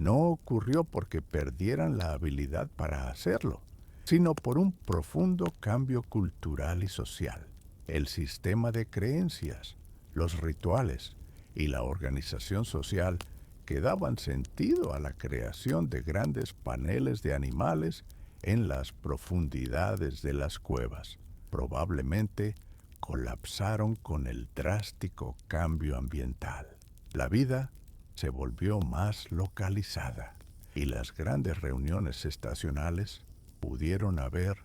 no ocurrió porque perdieran la habilidad para hacerlo, sino por un profundo cambio cultural y social. El sistema de creencias, los rituales y la organización social que daban sentido a la creación de grandes paneles de animales en las profundidades de las cuevas, probablemente colapsaron con el drástico cambio ambiental. La vida se volvió más localizada y las grandes reuniones estacionales pudieron haber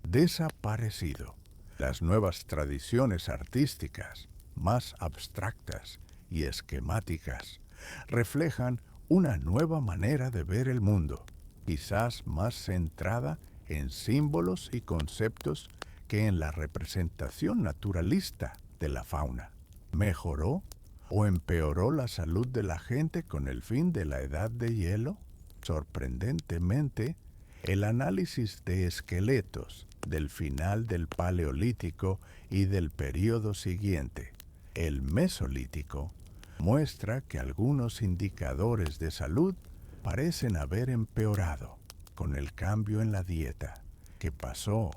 desaparecido. Las nuevas tradiciones artísticas, más abstractas y esquemáticas, reflejan una nueva manera de ver el mundo, quizás más centrada en símbolos y conceptos que en la representación naturalista de la fauna. ¿Mejoró o empeoró la salud de la gente con el fin de la edad de hielo? Sorprendentemente, el análisis de esqueletos del final del Paleolítico y del período siguiente, el Mesolítico, muestra que algunos indicadores de salud parecen haber empeorado con el cambio en la dieta, que pasó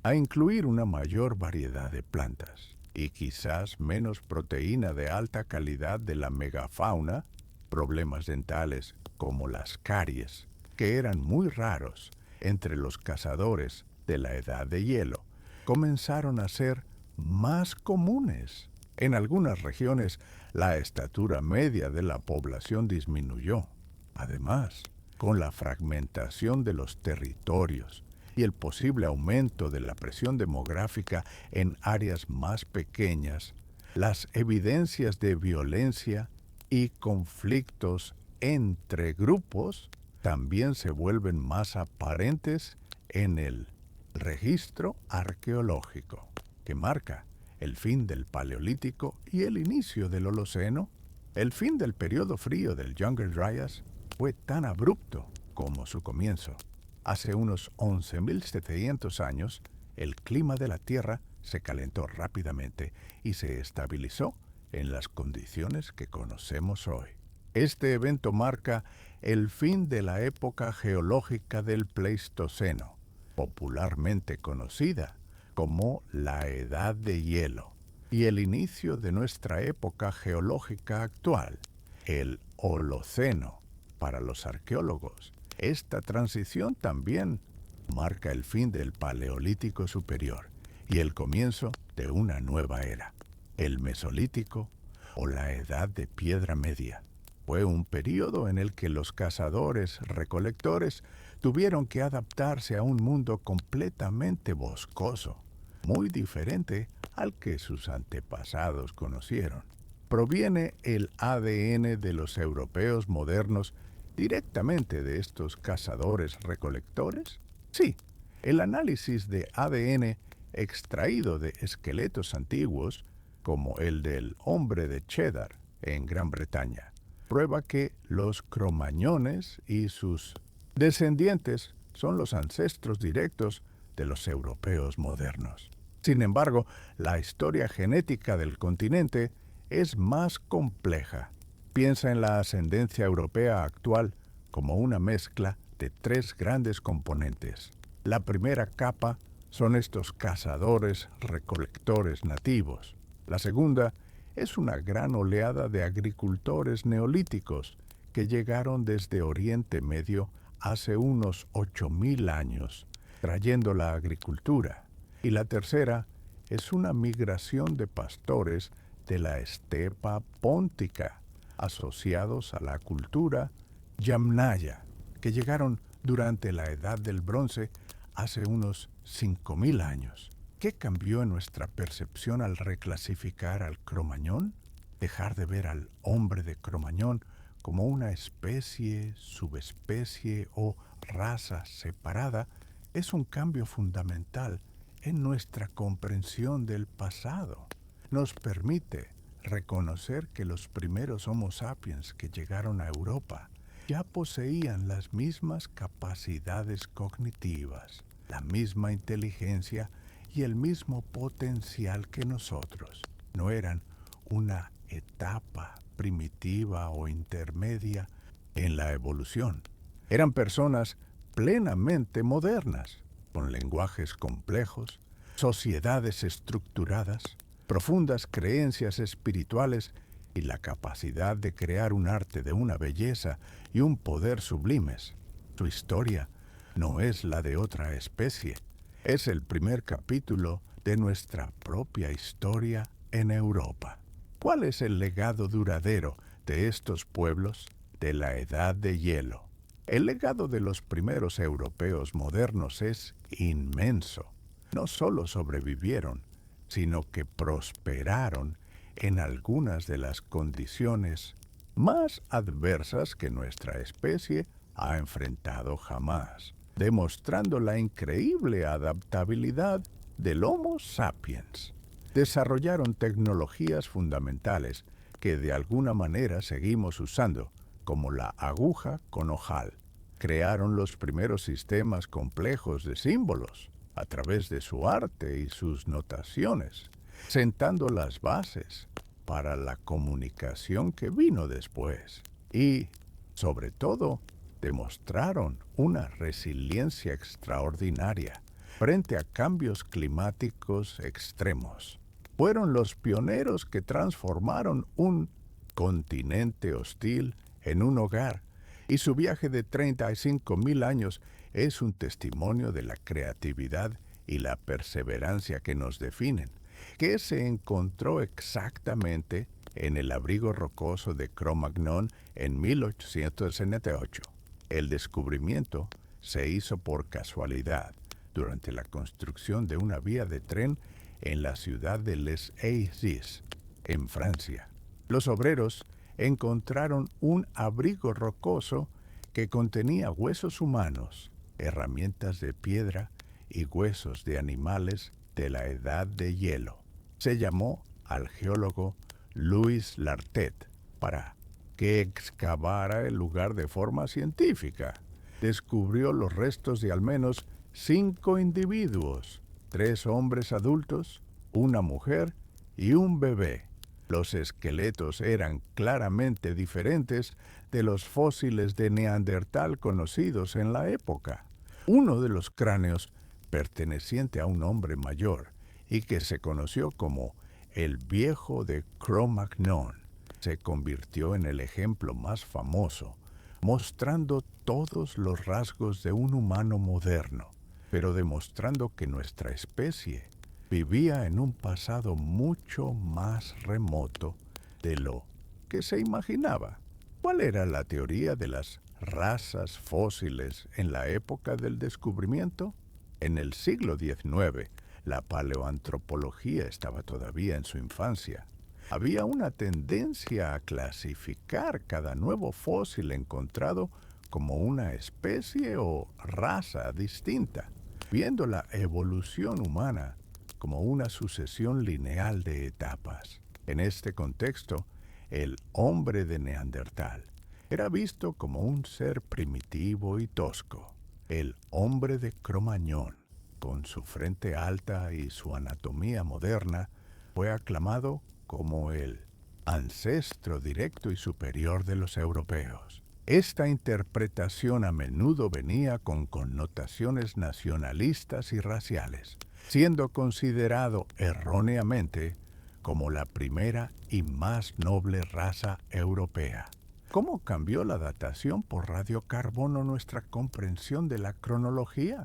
a incluir una mayor variedad de plantas y quizás menos proteína de alta calidad de la megafauna, problemas dentales como las caries, que eran muy raros entre los cazadores de la edad de hielo, comenzaron a ser más comunes. En algunas regiones, la estatura media de la población disminuyó. Además, con la fragmentación de los territorios y el posible aumento de la presión demográfica en áreas más pequeñas, las evidencias de violencia y conflictos entre grupos también se vuelven más aparentes en el registro arqueológico, que marca el fin del Paleolítico y el inicio del Holoceno. El fin del periodo frío del Younger Dryas fue tan abrupto como su comienzo. Hace unos 11.700 años, el clima de la Tierra se calentó rápidamente y se estabilizó en las condiciones que conocemos hoy. Este evento marca el fin de la época geológica del Pleistoceno, popularmente conocida como la Edad de Hielo, y el inicio de nuestra época geológica actual, el Holoceno, para los arqueólogos. Esta transición también marca el fin del Paleolítico superior y el comienzo de una nueva era, el Mesolítico o la Edad de Piedra Media. Fue un período en el que los cazadores-recolectores tuvieron que adaptarse a un mundo completamente boscoso, muy diferente al que sus antepasados conocieron. ¿Proviene el ADN de los europeos modernos directamente de estos cazadores-recolectores? Sí, el análisis de ADN extraído de esqueletos antiguos, como el del hombre de Cheddar en Gran Bretaña, prueba que los cromañones y sus descendientes son los ancestros directos de los europeos modernos. Sin embargo, la historia genética del continente es más compleja. Piensa en la ascendencia europea actual como una mezcla de tres grandes componentes. La primera capa son estos cazadores-recolectores nativos. La segunda es una gran oleada de agricultores neolíticos que llegaron desde Oriente Medio hace unos 8.000 años, trayendo la agricultura. Y la tercera es una migración de pastores de la estepa póntica, asociados a la cultura yamnaya, que llegaron durante la Edad del Bronce hace unos 5.000 años. ¿Qué cambió en nuestra percepción al reclasificar al Cromañón? Dejar de ver al hombre de Cromañón como una especie, subespecie o raza separada es un cambio fundamental en nuestra comprensión del pasado. Nos permite reconocer que los primeros Homo sapiens que llegaron a Europa ya poseían las mismas capacidades cognitivas, la misma inteligencia y el mismo potencial que nosotros. No eran una etapa primitiva o intermedia en la evolución. Eran personas plenamente modernas, con lenguajes complejos, sociedades estructuradas, profundas creencias espirituales y la capacidad de crear un arte de una belleza y un poder sublimes. Su historia no es la de otra especie. Es el primer capítulo de nuestra propia historia en Europa. ¿Cuál es el legado duradero de estos pueblos de la Edad de Hielo? El legado de los primeros europeos modernos es inmenso. No solo sobrevivieron, sino que prosperaron en algunas de las condiciones más adversas que nuestra especie ha enfrentado jamás, demostrando la increíble adaptabilidad del Homo sapiens. Desarrollaron tecnologías fundamentales que de alguna manera seguimos usando, como la aguja con ojal. Crearon los primeros sistemas complejos de símbolos a través de su arte y sus notaciones, sentando las bases para la comunicación que vino después. Y, sobre todo, demostraron una resiliencia extraordinaria frente a cambios climáticos extremos. Fueron los pioneros que transformaron un continente hostil en un hogar, y su viaje de 35.000 años es un testimonio de la creatividad y la perseverancia que nos definen, que se encontró exactamente en el abrigo rocoso de Cro-Magnon en 1878. El descubrimiento se hizo por casualidad durante la construcción de una vía de tren en la ciudad de Les Aiguilles, en Francia. Los obreros encontraron un abrigo rocoso que contenía huesos humanos, herramientas de piedra y huesos de animales de la Edad de Hielo. Se llamó al geólogo Louis Lartet para que excavara el lugar de forma científica. Descubrió los restos de al menos 5 individuos, 3 hombres adultos, una mujer y un bebé. Los esqueletos eran claramente diferentes de los fósiles de Neandertal conocidos en la época. Uno de los cráneos, perteneciente a un hombre mayor y que se conoció como el Viejo de Cro-Magnon, se convirtió en el ejemplo más famoso, mostrando todos los rasgos de un humano moderno, pero demostrando que nuestra especie vivía en un pasado mucho más remoto de lo que se imaginaba. ¿Cuál era la teoría de las razas fósiles en la época del descubrimiento? En el siglo XIX, la paleoantropología estaba todavía en su infancia. Había una tendencia a clasificar cada nuevo fósil encontrado como una especie o raza distinta, viendo la evolución humana como una sucesión lineal de etapas. En este contexto, el hombre de Neandertal era visto como un ser primitivo y tosco. El hombre de Cro-Magnon, con su frente alta y su anatomía moderna, fue aclamado como el ancestro directo y superior de los europeos. Esta interpretación a menudo venía con connotaciones nacionalistas y raciales, siendo considerado erróneamente como la primera y más noble raza europea. ¿Cómo cambió la datación por radiocarbono nuestra comprensión de la cronología?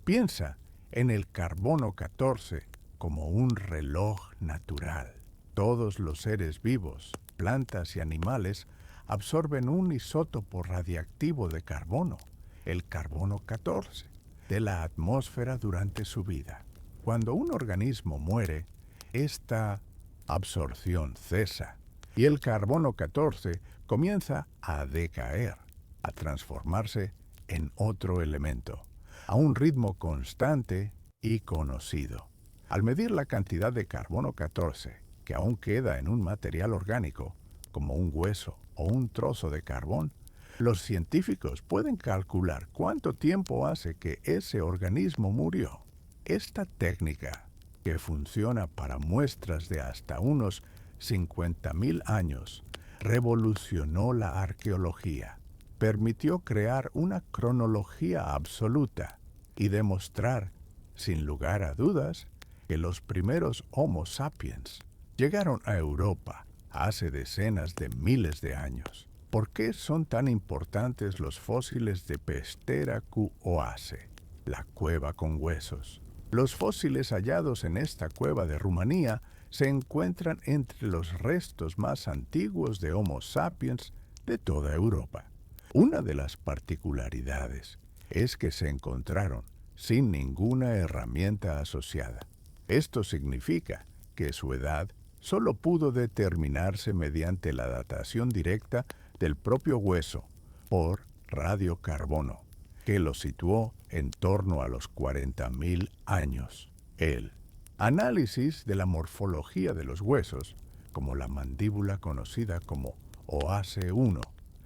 Piensa en el carbono 14 como un reloj natural. Todos los seres vivos, plantas y animales, absorben un isótopo radiactivo de carbono, el carbono 14, de la atmósfera durante su vida. Cuando un organismo muere, esta absorción cesa y el carbono 14 comienza a decaer, a transformarse en otro elemento, a un ritmo constante y conocido. Al medir la cantidad de carbono 14 que aún queda en un material orgánico, como un hueso o un trozo de carbón, los científicos pueden calcular cuánto tiempo hace que ese organismo murió. Esta técnica, que funciona para muestras de hasta unos 50.000 años, revolucionó la arqueología. Permitió crear una cronología absoluta y demostrar, sin lugar a dudas, que los primeros Homo sapiens llegaron a Europa hace decenas de miles de años. ¿Por qué son tan importantes los fósiles de Pestera Q Oase, la cueva con huesos? Los fósiles hallados en esta cueva de Rumanía se encuentran entre los restos más antiguos de Homo sapiens de toda Europa. Una de las particularidades es que se encontraron sin ninguna herramienta asociada. Esto significa que su edad solo pudo determinarse mediante la datación directa del propio hueso por radiocarbono, que lo situó en torno a los 40.000 años. El análisis de la morfología de los huesos, como la mandíbula conocida como OASE-1,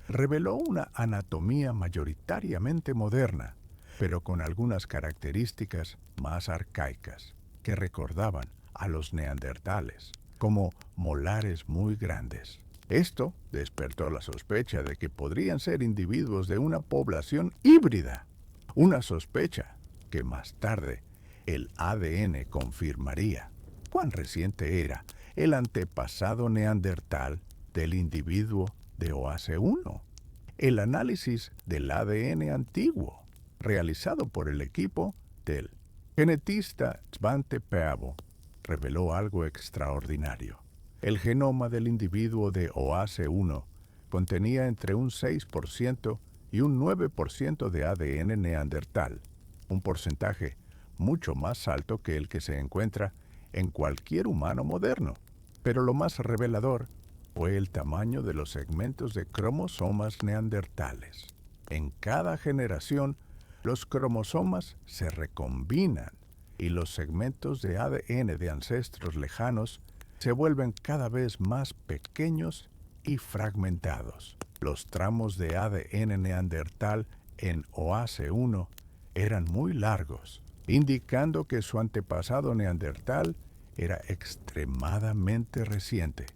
reveló una anatomía mayoritariamente moderna, pero con algunas características más arcaicas, que recordaban a los neandertales, como molares muy grandes. Esto despertó la sospecha de que podrían ser individuos de una población híbrida, una sospecha que más tarde el ADN confirmaría. ¿Cuán reciente era el antepasado neandertal del individuo de OASE-1? El análisis del ADN antiguo, realizado por el equipo del genetista Svante Pääbo, reveló algo extraordinario. El genoma del individuo de OASE-1 contenía entre un 6% y un 9% de ADN neandertal, un porcentaje mucho más alto que el que se encuentra en cualquier humano moderno. Pero lo más revelador fue el tamaño de los segmentos de cromosomas neandertales. En cada generación, los cromosomas se recombinan y los segmentos de ADN de ancestros lejanos se vuelven cada vez más pequeños y fragmentados. Los tramos de ADN neandertal en OASE-1 eran muy largos, indicando que su antepasado neandertal era extremadamente reciente.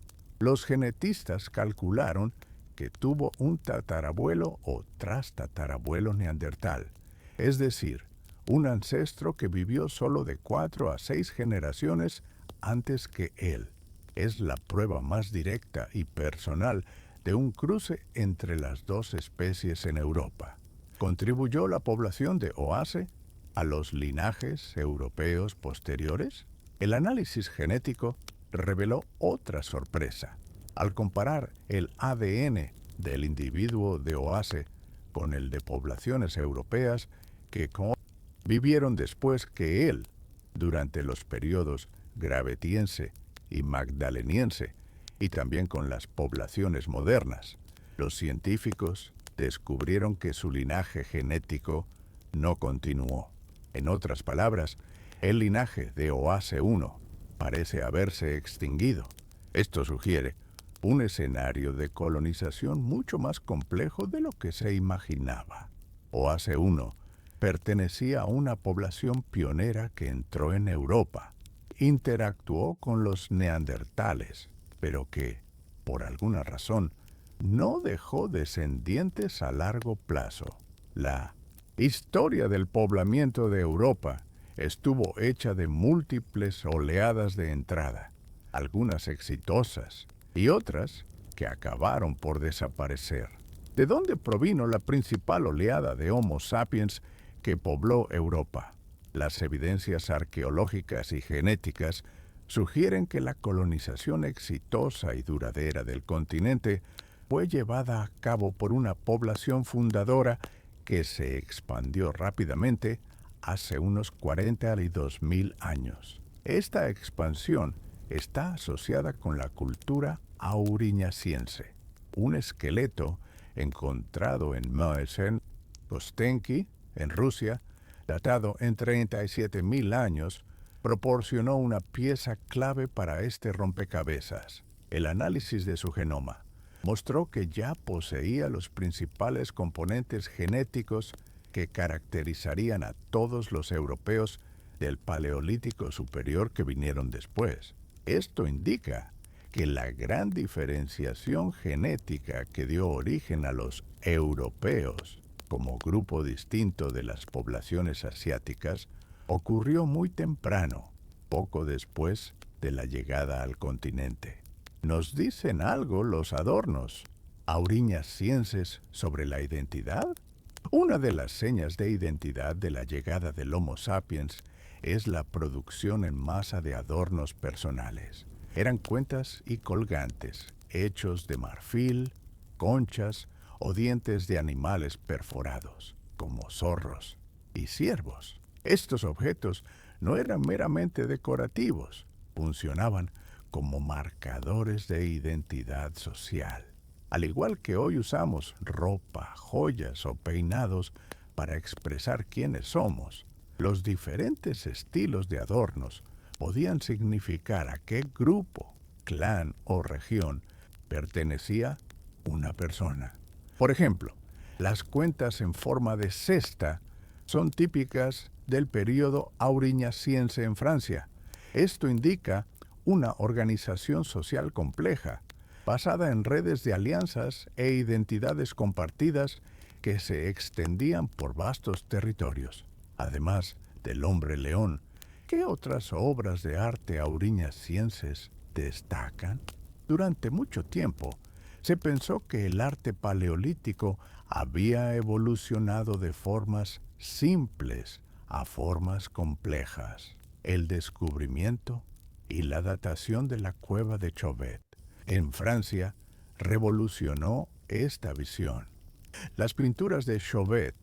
Los genetistas calcularon que tuvo un tatarabuelo o trastatarabuelo neandertal, es decir, un ancestro que vivió solo de 4 a 6 generaciones antes que él. Es la prueba más directa y personal de un cruce entre las dos especies en Europa. ¿Contribuyó la población de OASE a los linajes europeos posteriores? El análisis genético reveló otra sorpresa. Al comparar el ADN del individuo de OASE con el de poblaciones europeas que vivieron después que él, durante los periodos gravetiense y magdaleniense, y también con las poblaciones modernas, los científicos descubrieron que su linaje genético no continuó. En otras palabras, el linaje de OASE-1 parece haberse extinguido. Esto sugiere un escenario de colonización mucho más complejo de lo que se imaginaba. OASE-1 pertenecía a una población pionera que entró en Europa, interactuó con los neandertales, pero que, por alguna razón, no dejó descendientes a largo plazo. La historia del poblamiento de Europa estuvo hecha de múltiples oleadas de entrada, algunas exitosas y otras que acabaron por desaparecer. ¿De dónde provino la principal oleada de Homo sapiens que pobló Europa? Las evidencias arqueológicas y genéticas sugieren que la colonización exitosa y duradera del continente fue llevada a cabo por una población fundadora que se expandió rápidamente hace unos 42.000 años. Esta expansión está asociada con la cultura auriñaciense, un esqueleto encontrado en Moesen, Kostenki, en Rusia, datado en 37.000 años, proporcionó una pieza clave para este rompecabezas. El análisis de su genoma mostró que ya poseía los principales componentes genéticos que caracterizarían a todos los europeos del Paleolítico superior que vinieron después. Esto indica que la gran diferenciación genética que dio origen a los europeos como grupo distinto de las poblaciones asiáticas ocurrió muy temprano, poco después de la llegada al continente. ¿Nos dicen algo los adornos auriñacienses sobre la identidad? Una de las señas de identidad de la llegada del Homo sapiens es la producción en masa de adornos personales. Eran cuentas y colgantes, hechos de marfil, conchas o dientes de animales perforados, como zorros y ciervos. Estos objetos no eran meramente decorativos, funcionaban como marcadores de identidad social. Al igual que hoy usamos ropa, joyas o peinados para expresar quiénes somos, los diferentes estilos de adornos podían significar a qué grupo, clan o región pertenecía una persona. Por ejemplo, las cuentas en forma de cesta son típicas del período auriñaciense en Francia. Esto indica una organización social compleja, basada en redes de alianzas e identidades compartidas que se extendían por vastos territorios. Además del hombre león, ¿qué otras obras de arte auriñacienses destacan? Durante mucho tiempo, se pensó que el arte paleolítico había evolucionado de formas simples a formas complejas. El descubrimiento y la datación de la cueva de Chauvet en Francia revolucionó esta visión. Las pinturas de Chauvet,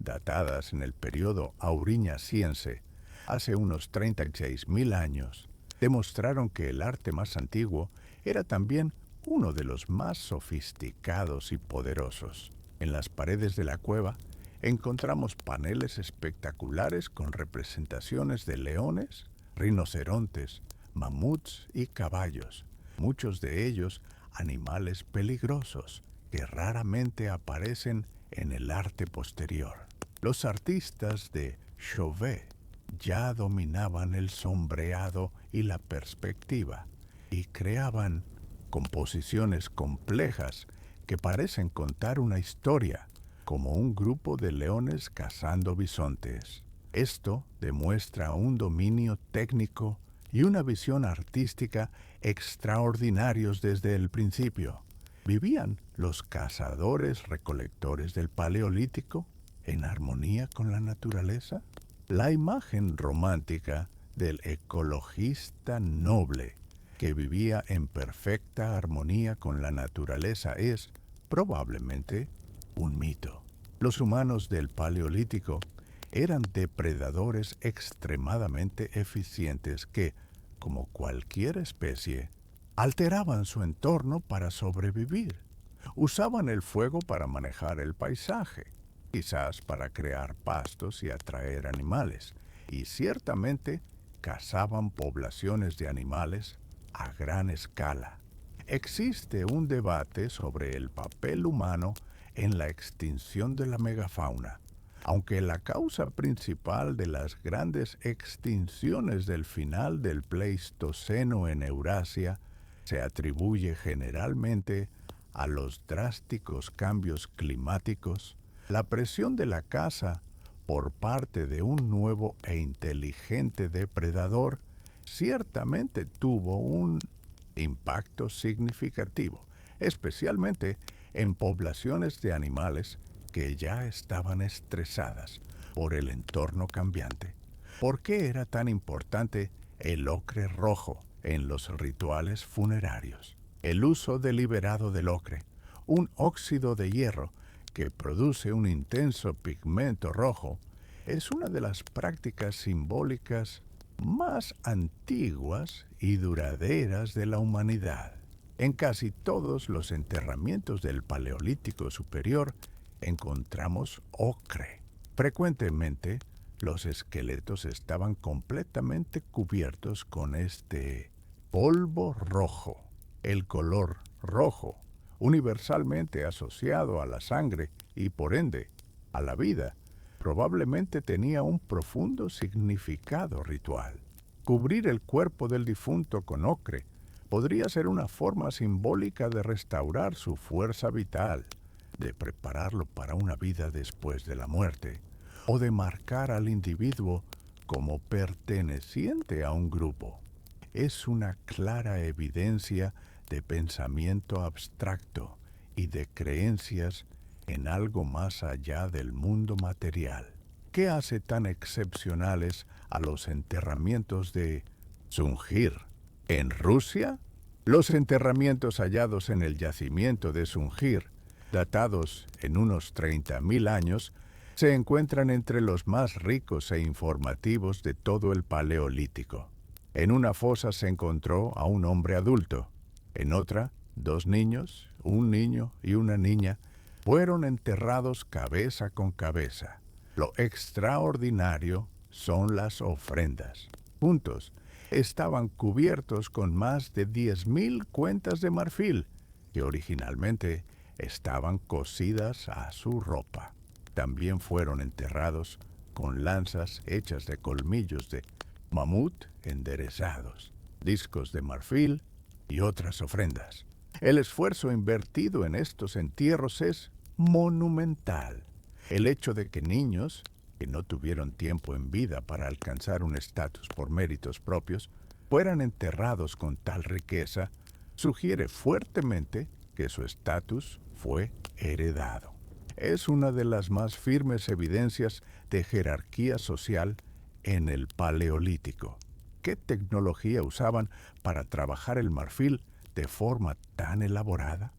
datadas en el periodo auriñaciense, hace unos 36.000 años, demostraron que el arte más antiguo era también uno de los más sofisticados y poderosos. En las paredes de la cueva encontramos paneles espectaculares con representaciones de leones, rinocerontes, mamuts y caballos, muchos de ellos animales peligrosos que raramente aparecen en el arte posterior. Los artistas de Chauvet ya dominaban el sombreado y la perspectiva y creaban composiciones complejas que parecen contar una historia, como un grupo de leones cazando bisontes. Esto demuestra un dominio técnico y una visión artística extraordinarios desde el principio. ¿Vivían los cazadores-recolectores del Paleolítico en armonía con la naturaleza? La imagen romántica del ecologista noble que vivía en perfecta armonía con la naturaleza es, probablemente, un mito. Los humanos del Paleolítico eran depredadores extremadamente eficientes que, como cualquier especie, alteraban su entorno para sobrevivir. Usaban el fuego para manejar el paisaje, quizás para crear pastos y atraer animales, y ciertamente cazaban poblaciones de animales a gran escala. Existe un debate sobre el papel humano en la extinción de la megafauna. Aunque la causa principal de las grandes extinciones del final del Pleistoceno en Eurasia se atribuye generalmente a los drásticos cambios climáticos, la presión de la caza por parte de un nuevo e inteligente depredador ciertamente tuvo un impacto significativo, especialmente en poblaciones de animales que ya estaban estresadas por el entorno cambiante. ¿Por qué era tan importante el ocre rojo en los rituales funerarios? El uso deliberado del ocre, un óxido de hierro que produce un intenso pigmento rojo, es una de las prácticas simbólicas más antiguas y duraderas de la humanidad. En casi todos los enterramientos del Paleolítico Superior encontramos ocre. Frecuentemente, los esqueletos estaban completamente cubiertos con este polvo rojo. El color rojo, universalmente asociado a la sangre y por ende a la vida, probablemente tenía un profundo significado ritual. Cubrir el cuerpo del difunto con ocre podría ser una forma simbólica de restaurar su fuerza vital, de prepararlo para una vida después de la muerte, o de marcar al individuo como perteneciente a un grupo. Es una clara evidencia de pensamiento abstracto y de creencias en algo más allá del mundo material. ¿Qué hace tan excepcionales a los enterramientos de Sungir en Rusia? Los enterramientos hallados en el yacimiento de Sungir, datados en unos 30.000 años, se encuentran entre los más ricos e informativos de todo el Paleolítico. En una fosa se encontró a un hombre adulto. En otra, 2 niños, un niño y una niña, fueron enterrados cabeza con cabeza. Lo extraordinario son las ofrendas. Juntos, estaban cubiertos con más de 10.000 cuentas de marfil, que originalmente estaban cosidas a su ropa. También fueron enterrados con lanzas hechas de colmillos de mamut enderezados, discos de marfil y otras ofrendas. El esfuerzo invertido en estos entierros es monumental. El hecho de que niños, que no tuvieron tiempo en vida para alcanzar un estatus por méritos propios, fueran enterrados con tal riqueza, sugiere fuertemente que su estatus fue heredado. Es una de las más firmes evidencias de jerarquía social en el Paleolítico. ¿Qué tecnología usaban para trabajar el marfil de forma tan elaborada?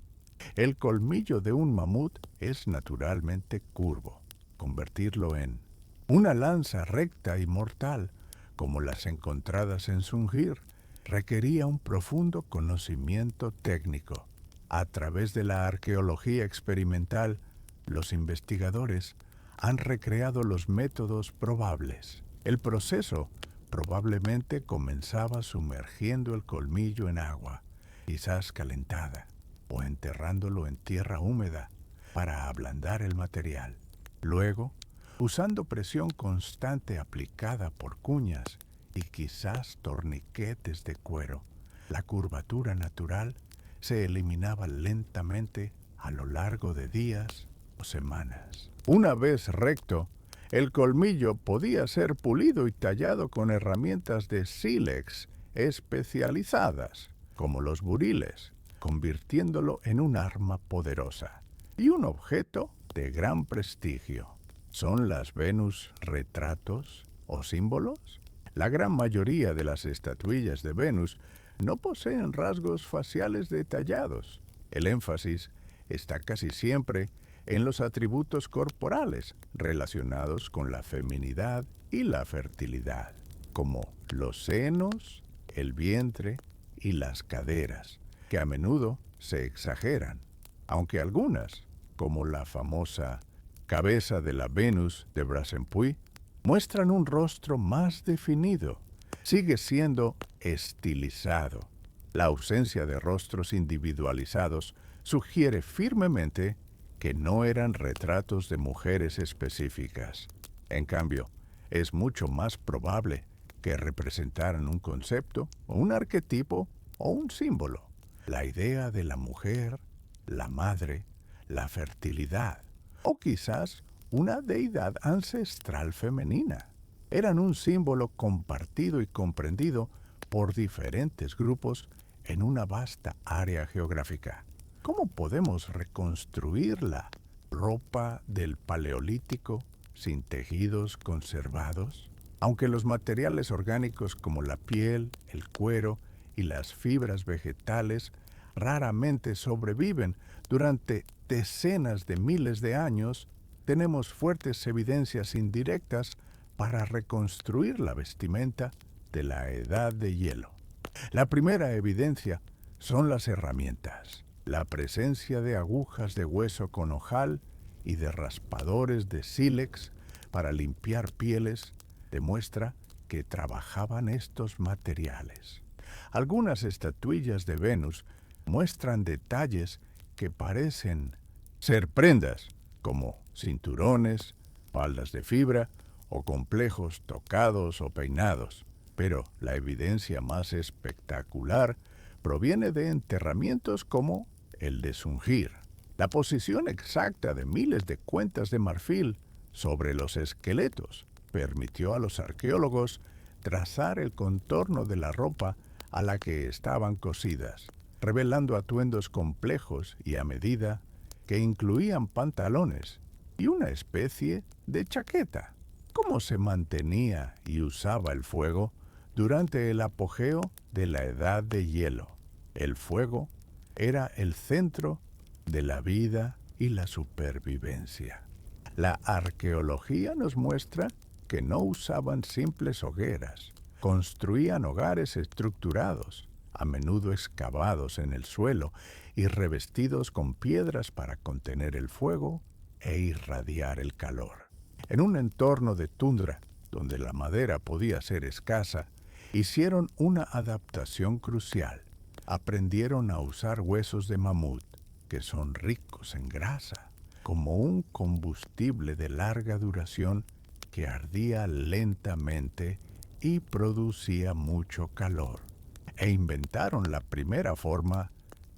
El colmillo de un mamut es naturalmente curvo. Convertirlo en una lanza recta y mortal, como las encontradas en Sungir, requería un profundo conocimiento técnico. A través de la arqueología experimental, los investigadores han recreado los métodos probables. El proceso probablemente comenzaba sumergiendo el colmillo en agua, quizás calentada, o enterrándolo en tierra húmeda para ablandar el material. Luego, usando presión constante aplicada por cuñas y quizás torniquetes de cuero, la curvatura natural se eliminaba lentamente a lo largo de días o semanas. Una vez recto, el colmillo podía ser pulido y tallado con herramientas de sílex especializadas, como los buriles, convirtiéndolo en un arma poderosa y un objeto de gran prestigio. ¿Son las Venus retratos o símbolos? La gran mayoría de las estatuillas de Venus no poseen rasgos faciales detallados. El énfasis está casi siempre en los atributos corporales relacionados con la feminidad y la fertilidad, como los senos, el vientre y las caderas, que a menudo se exageran, aunque algunas, como la famosa cabeza de la Venus de Brazenpuy, muestran un rostro más definido. Sigue siendo estilizado. La ausencia de rostros individualizados sugiere firmemente que no eran retratos de mujeres específicas. En cambio, es mucho más probable que representaran un concepto, un arquetipo o un símbolo. la idea de la mujer, la madre, la fertilidad, o quizás una deidad ancestral femenina. Eran un símbolo compartido y comprendido por diferentes grupos en una vasta área geográfica. ¿Cómo podemos reconstruir la ropa del Paleolítico sin tejidos conservados? Aunque los materiales orgánicos como la piel, el cuero y las fibras vegetales raramente sobreviven durante decenas de miles de años, tenemos fuertes evidencias indirectas para reconstruir la vestimenta de la Edad de Hielo. La primera evidencia son las herramientas. La presencia de agujas de hueso con ojal y de raspadores de sílex para limpiar pieles demuestra que trabajaban estos materiales. Algunas estatuillas de Venus muestran detalles que parecen ser prendas, como cinturones, faldas de fibra o complejos tocados o peinados. Pero la evidencia más espectacular proviene de enterramientos como el de Sungir. La posición exacta de miles de cuentas de marfil sobre los esqueletos permitió a los arqueólogos trazar el contorno de la ropa a la que estaban cosidas, revelando atuendos complejos y a medida que incluían pantalones y una especie de chaqueta. ¿Cómo se mantenía y usaba el fuego durante el apogeo de la Edad de Hielo? El fuego era el centro de la vida y la supervivencia. La arqueología nos muestra que no usaban simples hogueras, construían hogares estructurados, a menudo excavados en el suelo y revestidos con piedras para contener el fuego e irradiar el calor. En un entorno de tundra, donde la madera podía ser escasa, hicieron una adaptación crucial. Aprendieron a usar huesos de mamut, que son ricos en grasa, como un combustible de larga duración que ardía lentamente y producía mucho calor. E inventaron la primera forma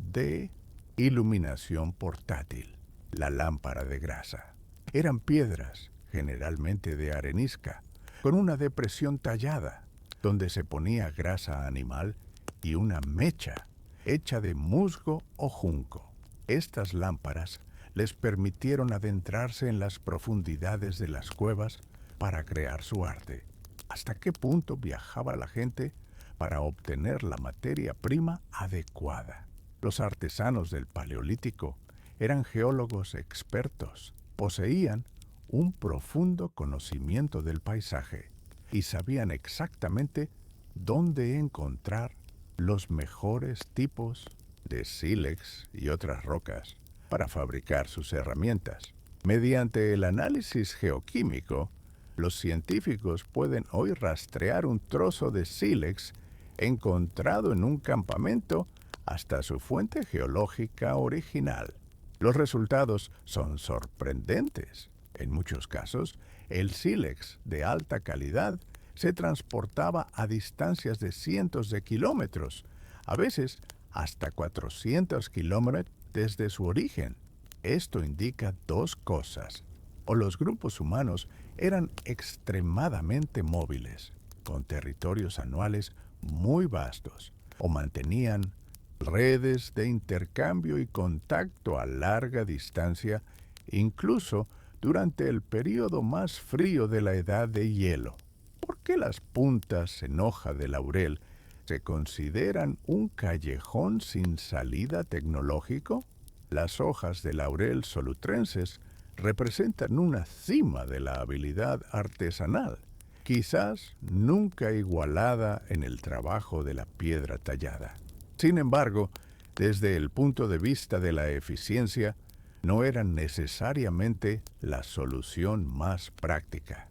de iluminación portátil, la lámpara de grasa. Eran piedras, generalmente de arenisca, con una depresión tallada, donde se ponía grasa animal y una mecha hecha de musgo o junco. Estas lámparas les permitieron adentrarse en las profundidades de las cuevas para crear su arte. ¿Hasta qué punto viajaba la gente para obtener la materia prima adecuada? Los artesanos del Paleolítico eran geólogos expertos, poseían un profundo conocimiento del paisaje y sabían exactamente dónde encontrar los mejores tipos de sílex y otras rocas para fabricar sus herramientas. Mediante el análisis geoquímico, los científicos pueden hoy rastrear un trozo de sílex encontrado en un campamento hasta su fuente geológica original. Los resultados son sorprendentes. En muchos casos, el sílex de alta calidad se transportaba a distancias de cientos de kilómetros, a veces hasta 400 kilómetros desde su origen. Esto indica dos cosas. O los grupos humanos eran extremadamente móviles, con territorios anuales muy vastos, o mantenían redes de intercambio y contacto a larga distancia, incluso durante el período más frío de la Edad de Hielo. ¿Por qué las puntas en hoja de laurel se consideran un callejón sin salida tecnológico? Las hojas de laurel solutrenses representan una cima de la habilidad artesanal, quizás nunca igualada en el trabajo de la piedra tallada. Sin embargo, desde el punto de vista de la eficiencia, no eran necesariamente la solución más práctica.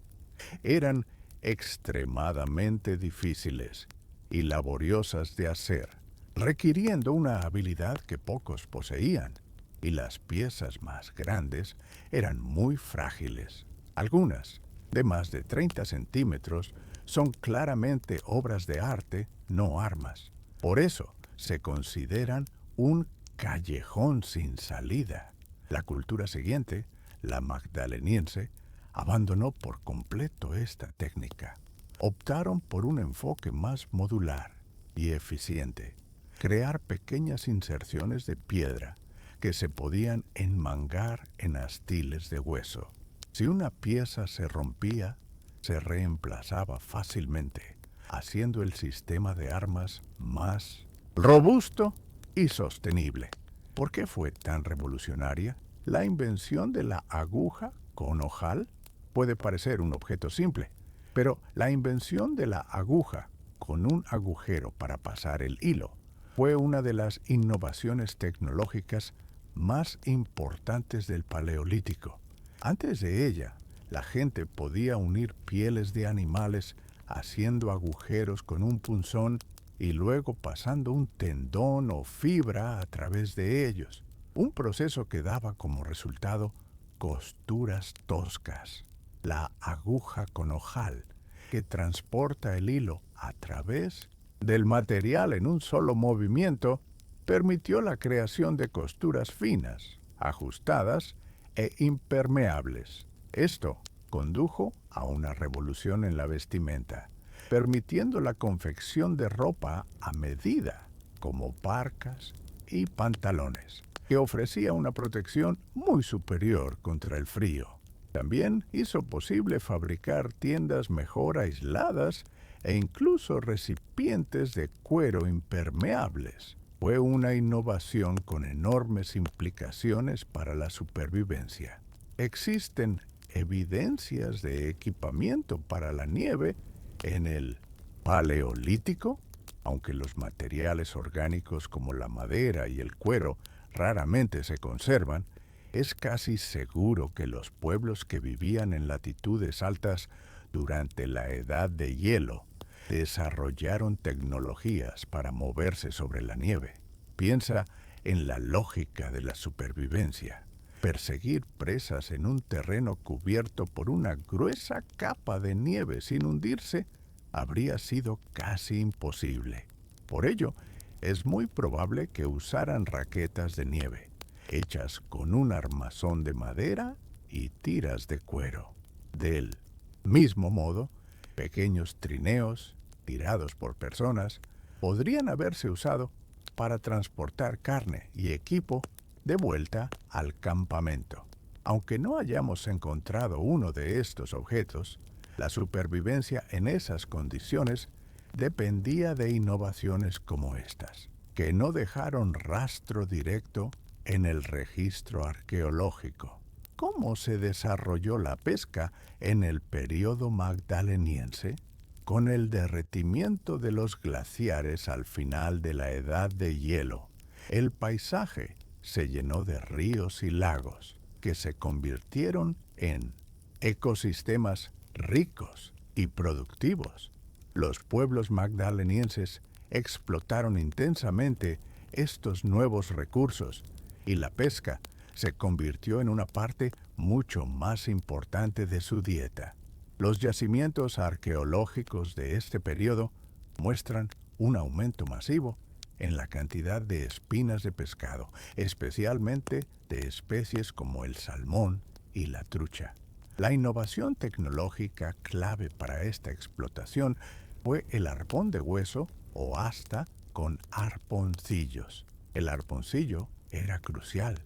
Eran extremadamente difíciles y laboriosas de hacer, requiriendo una habilidad que pocos poseían, y las piezas más grandes eran muy frágiles. Algunas, de más de 30 centímetros, son claramente obras de arte, no armas. Por eso se consideran un callejón sin salida. La cultura siguiente, la magdaleniense, abandonó por completo esta técnica. Optaron por un enfoque más modular y eficiente. Crear pequeñas inserciones de piedra que se podían enmangar en astiles de hueso. Si una pieza se rompía, se reemplazaba fácilmente, haciendo el sistema de armas más robusto y sostenible. ¿Por qué fue tan revolucionaria? La invención de la aguja con ojal puede parecer un objeto simple, pero la invención de la aguja con un agujero para pasar el hilo fue una de las innovaciones tecnológicas más importantes del Paleolítico. Antes de ella, la gente podía unir pieles de animales haciendo agujeros con un punzón y luego pasando un tendón o fibra a través de ellos, un proceso que daba como resultado costuras toscas. La aguja con ojal, que transporta el hilo a través del material en un solo movimiento, permitió la creación de costuras finas, ajustadas e impermeables. Esto condujo a una revolución en la vestimenta, permitiendo la confección de ropa a medida, como parcas y pantalones, que ofrecía una protección muy superior contra el frío. También hizo posible fabricar tiendas mejor aisladas e incluso recipientes de cuero impermeables. Fue una innovación con enormes implicaciones para la supervivencia. Existen evidencias de equipamiento para la nieve en el Paleolítico, aunque los materiales orgánicos como la madera y el cuero raramente se conservan. Es casi seguro que los pueblos que vivían en latitudes altas durante la Edad de Hielo desarrollaron tecnologías para moverse sobre la nieve. Piensa en la lógica de la supervivencia. Perseguir presas en un terreno cubierto por una gruesa capa de nieve sin hundirse habría sido casi imposible. Por ello, es muy probable que usaran raquetas de nieve, hechas con un armazón de madera y tiras de cuero. Del mismo modo, pequeños trineos, tirados por personas, podrían haberse usado para transportar carne y equipo de vuelta al campamento. Aunque no hayamos encontrado uno de estos objetos, la supervivencia en esas condiciones dependía de innovaciones como estas, que no dejaron rastro directo en el registro arqueológico. ¿Cómo se desarrolló la pesca en el período magdaleniense? Con el derretimiento de los glaciares al final de la Edad de Hielo, el paisaje se llenó de ríos y lagos que se convirtieron en ecosistemas ricos y productivos. Los pueblos magdalenienses explotaron intensamente estos nuevos recursos y la pesca se convirtió en una parte mucho más importante de su dieta. Los yacimientos arqueológicos de este periodo muestran un aumento masivo en la cantidad de espinas de pescado, especialmente de especies como el salmón y la trucha. La innovación tecnológica clave para esta explotación fue el arpón de hueso o asta con arponcillos. El arponcillo era crucial,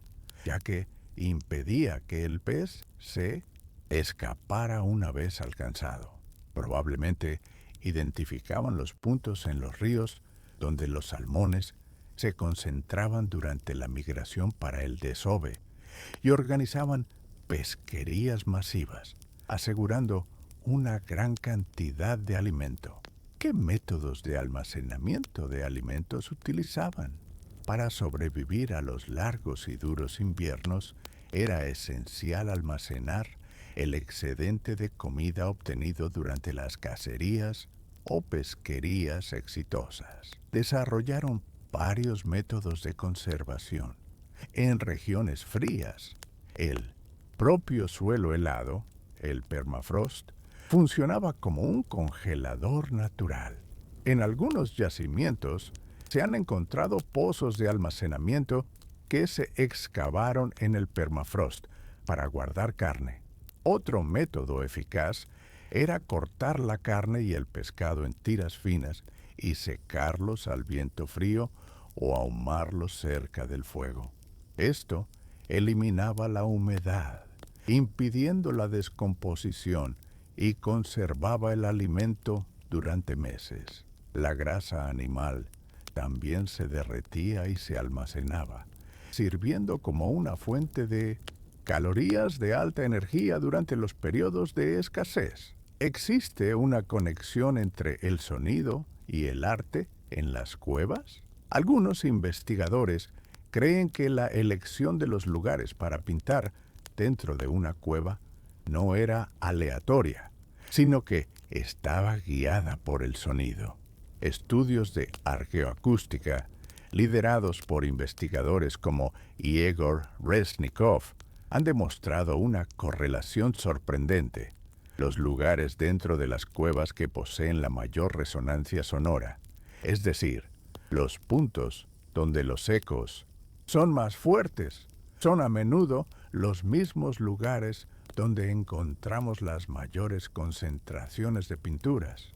ya que impedía que el pez se escapara una vez alcanzado. Probablemente identificaban los puntos en los ríos donde los salmones se concentraban durante la migración para el desove y organizaban pesquerías masivas, asegurando una gran cantidad de alimento. ¿Qué métodos de almacenamiento de alimentos utilizaban? Para sobrevivir a los largos y duros inviernos, era esencial almacenar el excedente de comida obtenido durante las cacerías o pesquerías exitosas. Desarrollaron varios métodos de conservación. En regiones frías, el propio suelo helado, el permafrost, funcionaba como un congelador natural. En algunos yacimientos Se han encontrado pozos de almacenamiento que se excavaron en el permafrost para guardar carne. Otro método eficaz era cortar la carne y el pescado en tiras finas y secarlos al viento frío o ahumarlos cerca del fuego. Esto eliminaba la humedad, impidiendo la descomposición y conservaba el alimento durante meses. La grasa animal también se derretía y se almacenaba, sirviendo como una fuente de calorías de alta energía durante los periodos de escasez. ¿Existe una conexión entre el sonido y el arte en las cuevas? Algunos investigadores creen que la elección de los lugares para pintar dentro de una cueva no era aleatoria, sino que estaba guiada por el sonido. Estudios de arqueoacústica, liderados por investigadores como Igor Resnikov, han demostrado una correlación sorprendente. Los lugares dentro de las cuevas que poseen la mayor resonancia sonora, es decir, los puntos donde los ecos son más fuertes, son a menudo los mismos lugares donde encontramos las mayores concentraciones de pinturas.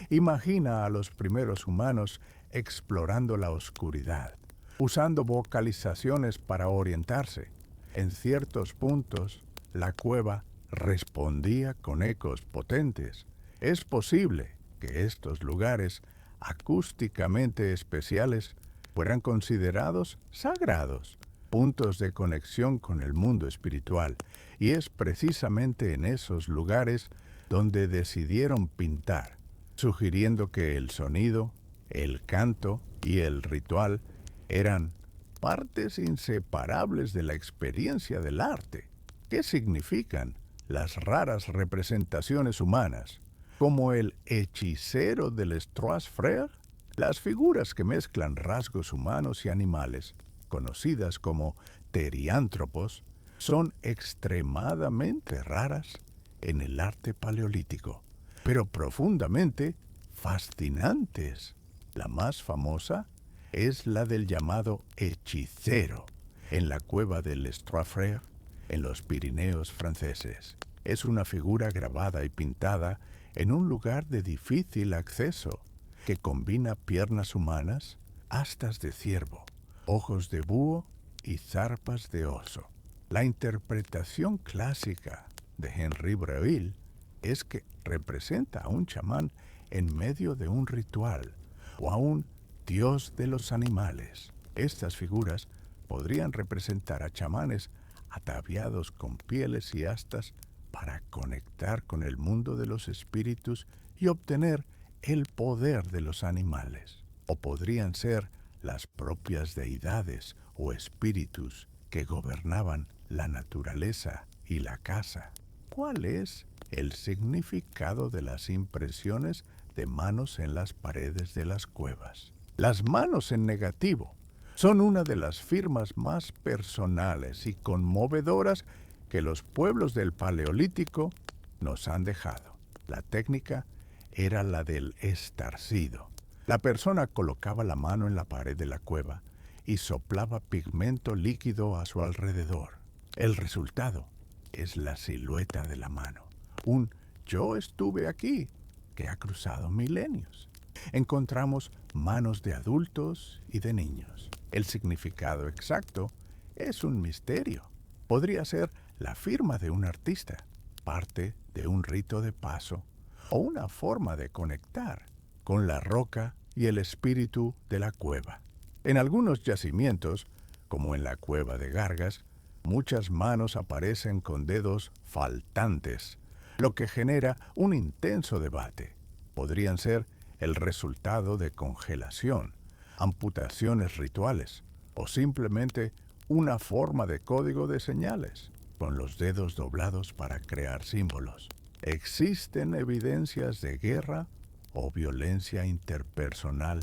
Imagina a los primeros humanos explorando la oscuridad, usando vocalizaciones para orientarse. En ciertos puntos, la cueva respondía con ecos potentes. Es posible que estos lugares acústicamente especiales fueran considerados sagrados, puntos de conexión con el mundo espiritual, y es precisamente en esos lugares donde decidieron pintar, sugiriendo que el sonido, el canto y el ritual eran partes inseparables de la experiencia del arte. ¿Qué significan las raras representaciones humanas, como el hechicero del Trois Frères? Las figuras que mezclan rasgos humanos y animales, conocidas como teriántropos, son extremadamente raras en el arte paleolítico, pero profundamente fascinantes. La más famosa es la del llamado hechicero, en la cueva de Les Trois Frères, en los Pirineos franceses. Es una figura grabada y pintada en un lugar de difícil acceso, que combina piernas humanas, astas de ciervo, ojos de búho y zarpas de oso. La interpretación clásica de Henri Breuil es que representa a un chamán en medio de un ritual o a un dios de los animales. Estas figuras podrían representar a chamanes ataviados con pieles y astas para conectar con el mundo de los espíritus y obtener el poder de los animales. O podrían ser las propias deidades o espíritus que gobernaban la naturaleza y la casa. ¿Cuál es el significado de las impresiones de manos en las paredes de las cuevas? Las manos en negativo son una de las firmas más personales y conmovedoras que los pueblos del Paleolítico nos han dejado. La técnica era la del estarcido. La persona colocaba la mano en la pared de la cueva y soplaba pigmento líquido a su alrededor. El resultado es la silueta de la mano, un yo estuve aquí, que ha cruzado milenios. Encontramos manos de adultos y de niños. El significado exacto es un misterio. Podría ser la firma de un artista, parte de un rito de paso o una forma de conectar con la roca y el espíritu de la cueva. En algunos yacimientos, como en la cueva de Gargas, muchas manos aparecen con dedos faltantes, lo que genera un intenso debate. Podrían ser el resultado de congelación, amputaciones rituales o simplemente una forma de código de señales, con los dedos doblados para crear símbolos. ¿Existen evidencias de guerra o violencia interpersonal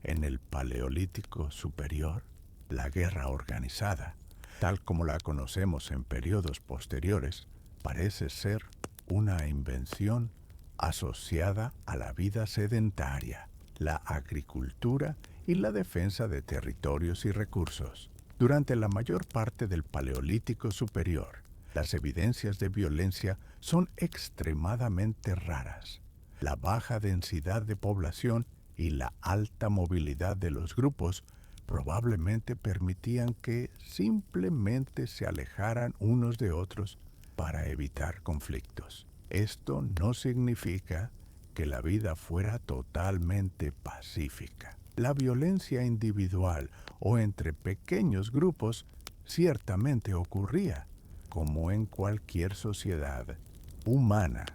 en el Paleolítico superior? La guerra organizada, tal como la conocemos en periodos posteriores, parece ser una invención asociada a la vida sedentaria. la agricultura y la defensa de territorios y recursos. Durante la mayor parte del Paleolítico Superior, las evidencias de violencia son extremadamente raras. La baja densidad de población y la alta movilidad de los grupos probablemente permitían que simplemente se alejaran unos de otros para evitar conflictos. Esto no significa que la vida fuera totalmente pacífica. La violencia individual o entre pequeños grupos ciertamente ocurría, como en cualquier sociedad humana.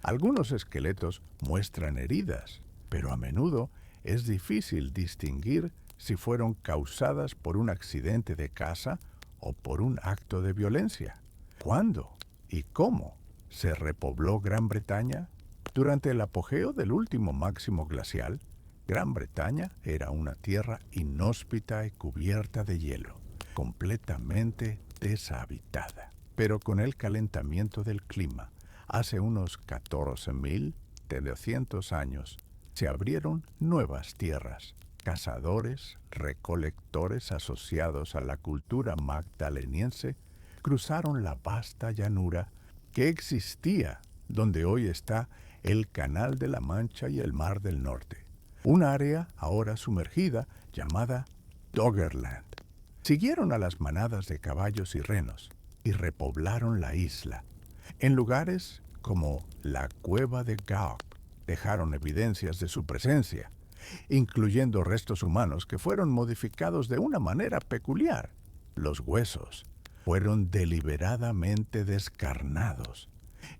Algunos esqueletos muestran heridas, pero a menudo es difícil distinguir si fueron causadas por un accidente de caza o por un acto de violencia. ¿Cuándo y cómo se repobló Gran Bretaña? Durante el apogeo del último máximo glacial, Gran Bretaña era una tierra inhóspita y cubierta de hielo, completamente deshabitada. Pero con el calentamiento del clima, hace unos 14.700 años, se abrieron nuevas tierras. Cazadores, recolectores asociados a la cultura magdaleniense cruzaron la vasta llanura que existía donde hoy está el Canal de la Mancha y el Mar del Norte, un área ahora sumergida llamada Doggerland. Siguieron a las manadas de caballos y renos y repoblaron la isla. En lugares como la cueva de Gauk dejaron evidencias de su presencia, incluyendo restos humanos que fueron modificados de una manera peculiar. Los huesos fueron deliberadamente descarnados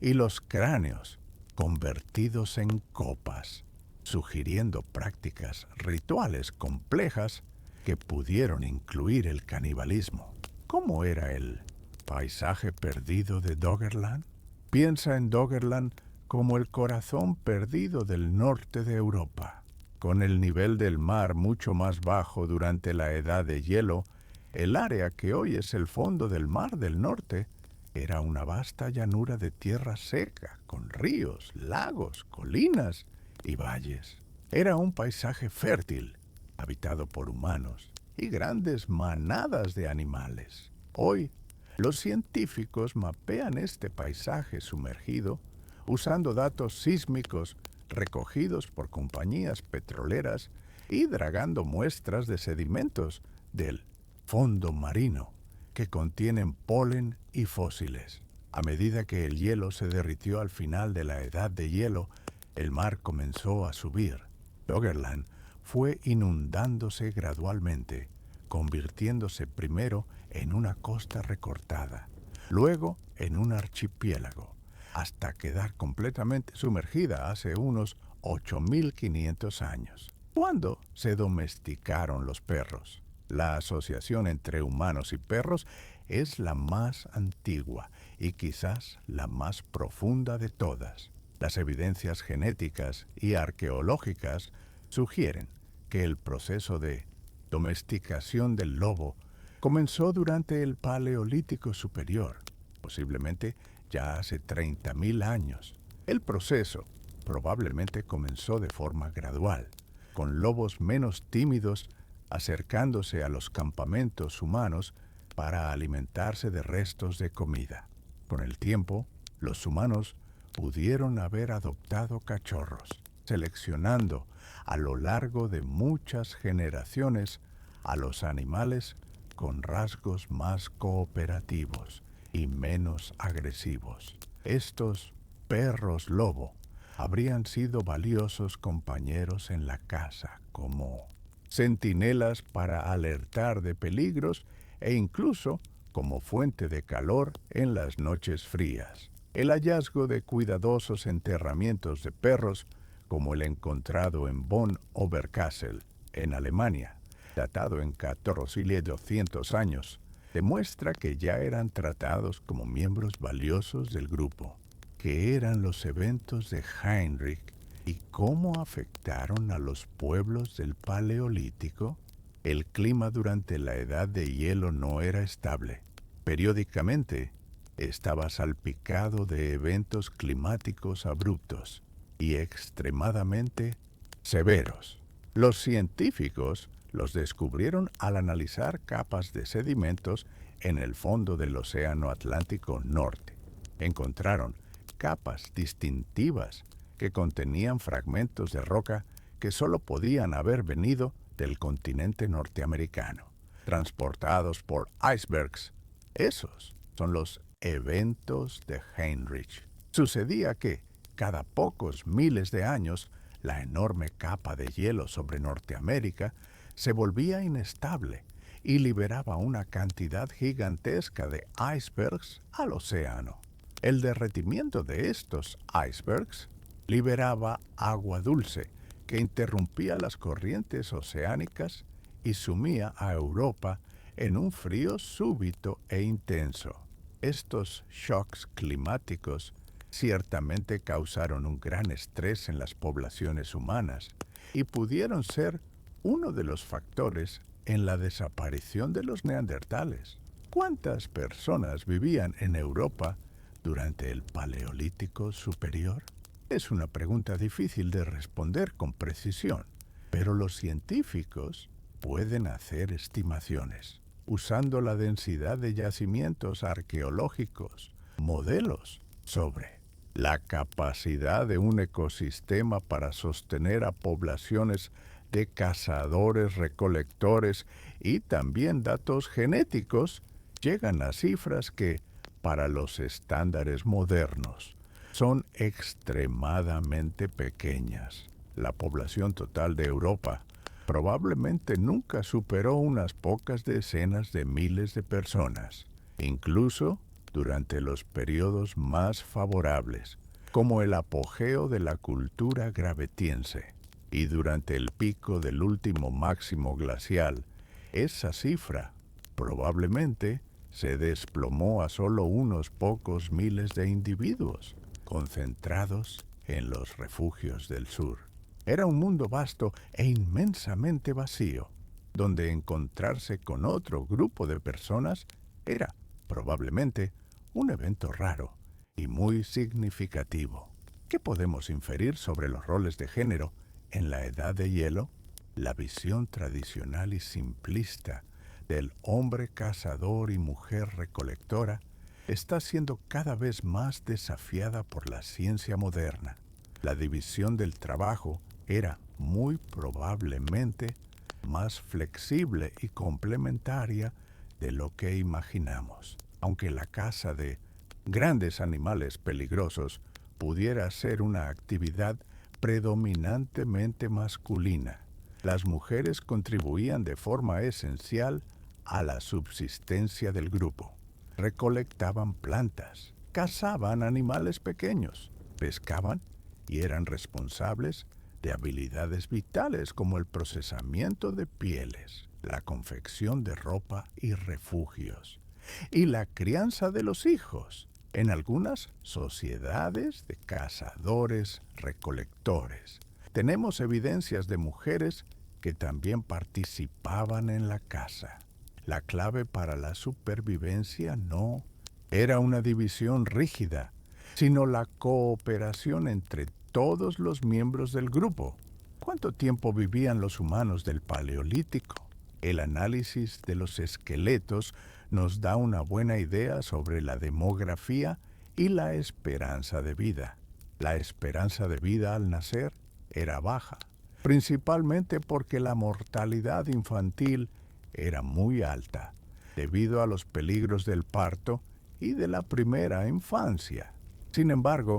y los cráneos convertidos en copas, sugiriendo prácticas rituales complejas que pudieron incluir el canibalismo. ¿Cómo era el paisaje perdido de Doggerland? Piensa en Doggerland como el corazón perdido del norte de Europa. Con el nivel del mar mucho más bajo durante la Edad de Hielo, el área que hoy es el fondo del Mar del Norte era una vasta llanura de tierra seca, con ríos, lagos, colinas y valles. Era un paisaje fértil, habitado por humanos y grandes manadas de animales. Hoy, los científicos mapean este paisaje sumergido usando datos sísmicos recogidos por compañías petroleras y dragando muestras de sedimentos del fondo marino que contienen polen y fósiles. A medida que el hielo se derritió al final de la Edad de Hielo, el mar comenzó a subir. Doggerland fue inundándose gradualmente, convirtiéndose primero en una costa recortada, luego en un archipiélago, hasta quedar completamente sumergida hace unos 8.500 años. ¿Cuándo se domesticaron los perros? La asociación entre humanos y perros es la más antigua y quizás la más profunda de todas. Las evidencias genéticas y arqueológicas sugieren que el proceso de domesticación del lobo comenzó durante el Paleolítico Superior, posiblemente ya hace 30.000 años. El proceso probablemente comenzó de forma gradual, con lobos menos tímidos acercándose a los campamentos humanos para alimentarse de restos de comida. Con el tiempo, los humanos pudieron haber adoptado cachorros, seleccionando a lo largo de muchas generaciones a los animales con rasgos más cooperativos y menos agresivos. Estos perros lobo habrían sido valiosos compañeros en la caza, como centinelas para alertar de peligros e incluso como fuente de calor en las noches frías. El hallazgo de cuidadosos enterramientos de perros, como el encontrado en Bonn Oberkassel, en Alemania, datado en 14.200 años, demuestra que ya eran tratados como miembros valiosos del grupo. ¿Qué eran los eventos de Heinrich y cómo afectaron a los pueblos del Paleolítico? El clima durante la Edad de Hielo no era estable. Periódicamente estaba salpicado de eventos climáticos abruptos y extremadamente severos. Los científicos los descubrieron al analizar capas de sedimentos en el fondo del Océano Atlántico Norte. Encontraron capas distintivas que contenían fragmentos de roca que solo podían haber venido del continente norteamericano, transportados por icebergs. Esos son los eventos de Heinrich. Sucedía que, cada pocos miles de años, la enorme capa de hielo sobre Norteamérica se volvía inestable y liberaba una cantidad gigantesca de icebergs al océano. El derretimiento de estos icebergs liberaba agua dulce que interrumpía las corrientes oceánicas y sumía a Europa en un frío súbito e intenso. Estos shocks climáticos ciertamente causaron un gran estrés en las poblaciones humanas y pudieron ser uno de los factores en la desaparición de los neandertales. ¿Cuántas personas vivían en Europa durante el Paleolítico Superior? Es una pregunta difícil de responder con precisión, pero los científicos pueden hacer estimaciones usando la densidad de yacimientos arqueológicos, modelos sobre la capacidad de un ecosistema para sostener a poblaciones de cazadores-recolectores y también datos genéticos, llegan a cifras que, para los estándares modernos, son extremadamente pequeñas. La población total de Europa probablemente nunca superó unas pocas decenas de miles de personas, incluso durante los periodos más favorables, como el apogeo de la cultura gravetiense, y durante el pico del último máximo glacial. Esa cifra probablemente se desplomó a solo unos pocos miles de individuos, concentrados en los refugios del sur. Era un mundo vasto e inmensamente vacío, donde encontrarse con otro grupo de personas era, probablemente, un evento raro y muy significativo. ¿Qué podemos inferir sobre los roles de género en la Edad de Hielo? La visión tradicional y simplista del hombre cazador y mujer recolectora está siendo cada vez más desafiada por la ciencia moderna. La división del trabajo era muy probablemente más flexible y complementaria de lo que imaginamos. Aunque la caza de grandes animales peligrosos pudiera ser una actividad predominantemente masculina, las mujeres contribuían de forma esencial a la subsistencia del grupo. Recolectaban plantas, cazaban animales pequeños, pescaban y eran responsables de habilidades vitales como el procesamiento de pieles, la confección de ropa y refugios, y la crianza de los hijos en algunas sociedades de cazadores-recolectores. Tenemos evidencias de mujeres que también participaban en la caza. La clave para la supervivencia no era una división rígida, sino la cooperación entre todos los miembros del grupo. ¿Cuánto tiempo vivían los humanos del Paleolítico? El análisis de los esqueletos nos da una buena idea sobre la demografía y la esperanza de vida. La esperanza de vida al nacer era baja, principalmente porque la mortalidad infantil era muy alta, debido a los peligros del parto y de la primera infancia. Sin embargo,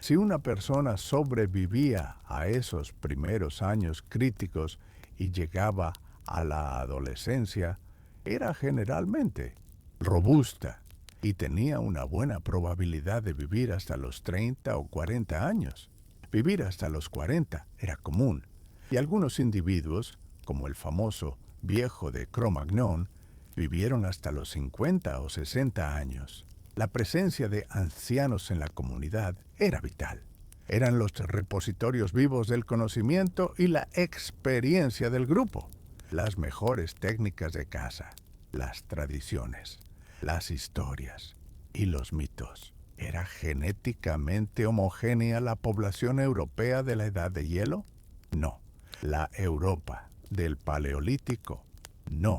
si una persona sobrevivía a esos primeros años críticos y llegaba a la adolescencia, era generalmente robusta y tenía una buena probabilidad de vivir hasta los 30 o 40 años. Vivir hasta los 40 era común, y algunos individuos, como el famoso viejo de Cro-Magnon, vivieron hasta los 50 o 60 años. La presencia de ancianos en la comunidad era vital. Eran los repositorios vivos del conocimiento y la experiencia del grupo. Las mejores técnicas de caza, las tradiciones, las historias y los mitos. ¿Era genéticamente homogénea la población europea de la Edad de Hielo? No. La Europa del Paleolítico, no.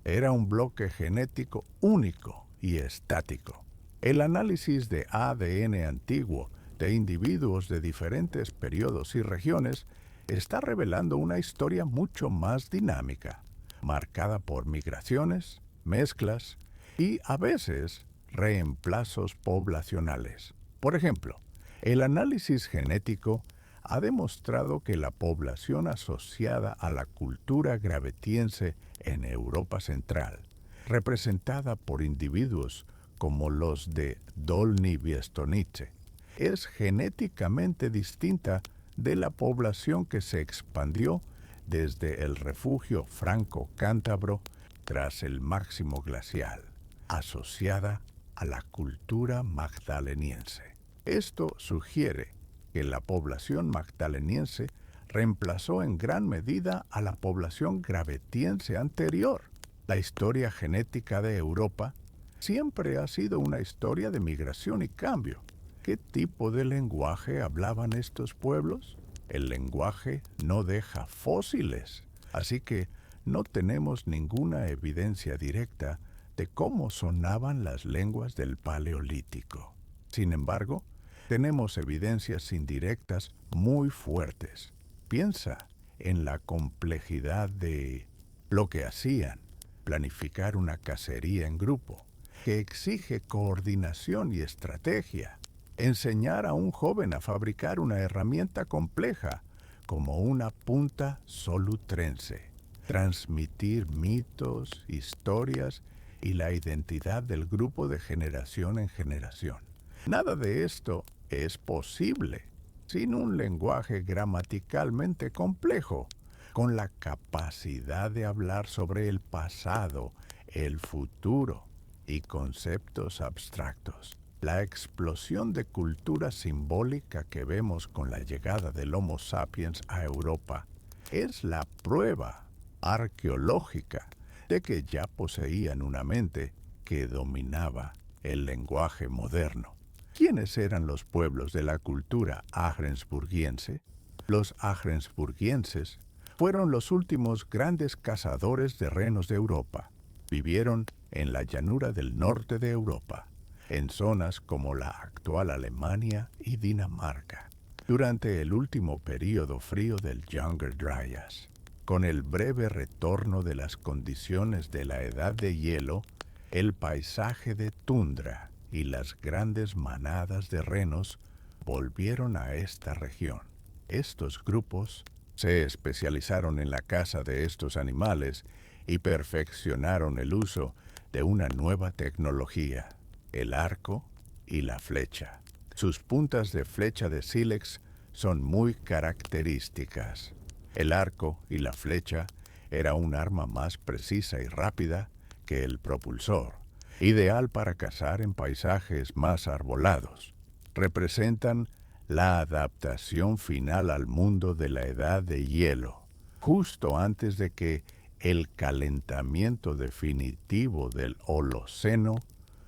Era un bloque genético único y estático. El análisis de ADN antiguo de individuos de diferentes periodos y regiones está revelando una historia mucho más dinámica, marcada por migraciones, mezclas y, a veces, reemplazos poblacionales. Por ejemplo, el análisis genético ha demostrado que la población asociada a la cultura gravetiense en Europa Central, representada por individuos como los de Dolní Biestonice, es genéticamente distinta de la población que se expandió desde el refugio franco-cántabro tras el máximo glacial, asociada a la cultura magdaleniense. Esto sugiere que la población magdaleniense reemplazó en gran medida a la población gravetiense anterior. La historia genética de Europa siempre ha sido una historia de migración y cambio. ¿Qué tipo de lenguaje hablaban estos pueblos? El lenguaje no deja fósiles, así que no tenemos ninguna evidencia directa de cómo sonaban las lenguas del Paleolítico. Sin embargo, tenemos evidencias indirectas muy fuertes. Piensa en la complejidad de lo que hacían, planificar una cacería en grupo, que exige coordinación y estrategia. Enseñar a un joven a fabricar una herramienta compleja, como una punta solutrense. Transmitir mitos, historias y la identidad del grupo de generación en generación. Nada de esto es posible sin un lenguaje gramaticalmente complejo, con la capacidad de hablar sobre el pasado, el futuro y conceptos abstractos. La explosión de cultura simbólica que vemos con la llegada del Homo sapiens a Europa es la prueba arqueológica de que ya poseían una mente que dominaba el lenguaje moderno. ¿Quiénes eran los pueblos de la cultura agrensburguiense? Los agrensburguienses fueron los últimos grandes cazadores de renos de Europa. Vivieron en la llanura del norte de Europa, en zonas como la actual Alemania y Dinamarca, durante el último período frío del Younger Dryas. Con el breve retorno de las condiciones de la edad de hielo, el paisaje de tundra y las grandes manadas de renos volvieron a esta región. Estos grupos se especializaron en la caza de estos animales y perfeccionaron el uso de una nueva tecnología, el arco y la flecha. Sus puntas de flecha de sílex son muy características. El arco y la flecha era un arma más precisa y rápida que el propulsor, ideal para cazar en paisajes más arbolados. Representan la adaptación final al mundo de la edad de hielo, justo antes de que el calentamiento definitivo del Holoceno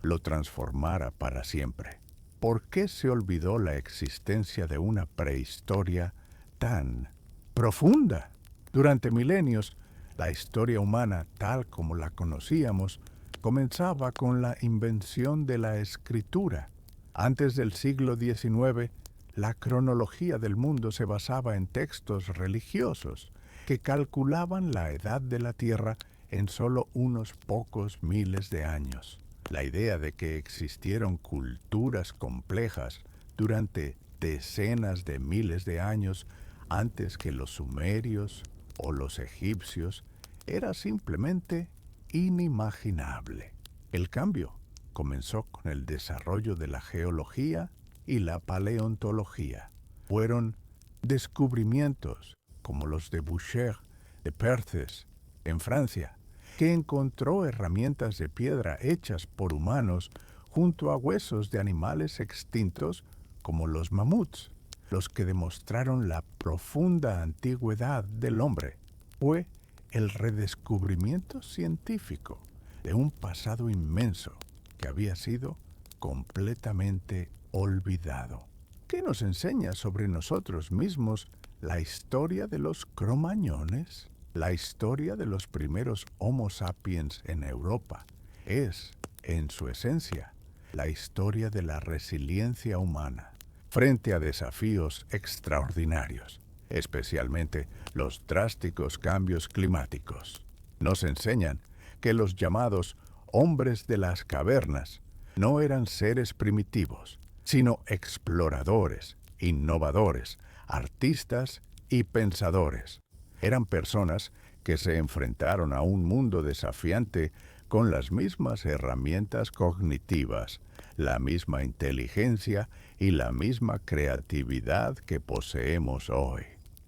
lo transformara para siempre. ¿Por qué se olvidó la existencia de una prehistoria tan profunda? Durante milenios, la historia humana, tal como la conocíamos, comenzaba con la invención de la escritura. Antes del siglo XIX, la cronología del mundo se basaba en textos religiosos que calculaban la edad de la Tierra en solo unos pocos miles de años. La idea de que existieron culturas complejas durante decenas de miles de años antes que los sumerios o los egipcios era simplemente inimaginable. El cambio comenzó con el desarrollo de la geología y la paleontología. Fueron descubrimientos como los de Boucher, de Perthes, en Francia, que encontró herramientas de piedra hechas por humanos junto a huesos de animales extintos como los mamuts, los que demostraron la profunda antigüedad del hombre. Fue el redescubrimiento científico de un pasado inmenso que había sido completamente olvidado. ¿Qué nos enseña sobre nosotros mismos La historia de los cromañones, la historia de los primeros Homo sapiens en Europa, es, en su esencia, la historia de la resiliencia humana frente a desafíos extraordinarios, especialmente los drásticos cambios climáticos. Nos enseñan que los llamados hombres de las cavernas no eran seres primitivos, sino exploradores, innovadores, artistas y pensadores. Eran personas que se enfrentaron a un mundo desafiante con las mismas herramientas cognitivas, la misma inteligencia y la misma creatividad que poseemos hoy.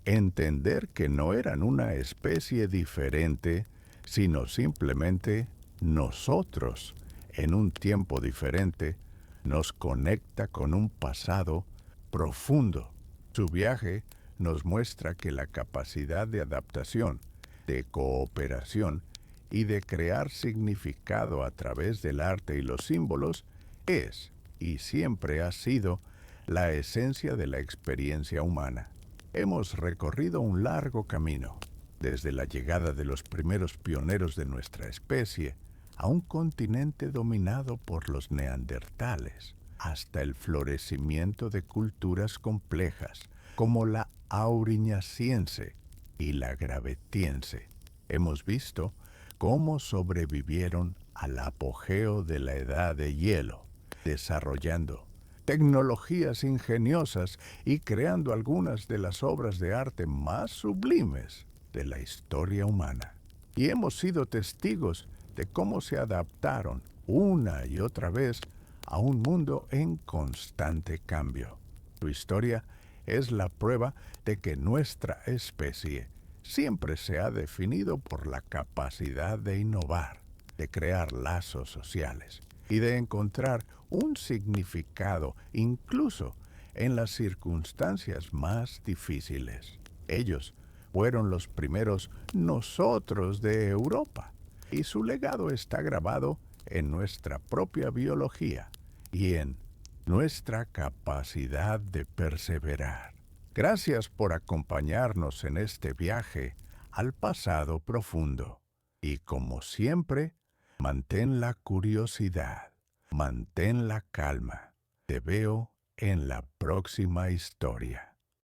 Entender que no eran una especie diferente, sino simplemente nosotros, en un tiempo diferente, nos conecta con un pasado profundo. Su viaje nos muestra que la capacidad de adaptación, de cooperación y de crear significado a través del arte y los símbolos es y siempre ha sido la esencia de la experiencia humana. Hemos recorrido un largo camino, desde la llegada de los primeros pioneros de nuestra especie a un continente dominado por los neandertales, hasta el florecimiento de culturas complejas como la auriñaciense y la gravetiense. Hemos visto cómo sobrevivieron al apogeo de la edad de hielo, desarrollando tecnologías ingeniosas y creando algunas de las obras de arte más sublimes de la historia humana. Y hemos sido testigos de cómo se adaptaron una y otra vez a un mundo en constante cambio. Su historia es la prueba de que nuestra especie siempre se ha definido por la capacidad de innovar, de crear lazos sociales y de encontrar un significado incluso en las circunstancias más difíciles. Ellos fueron los primeros nosotros de Europa y su legado está grabado en nuestra propia biología y en nuestra capacidad de perseverar. Gracias por acompañarnos en este viaje al pasado profundo. Y como siempre, mantén la curiosidad, mantén la calma. Te veo en la próxima historia.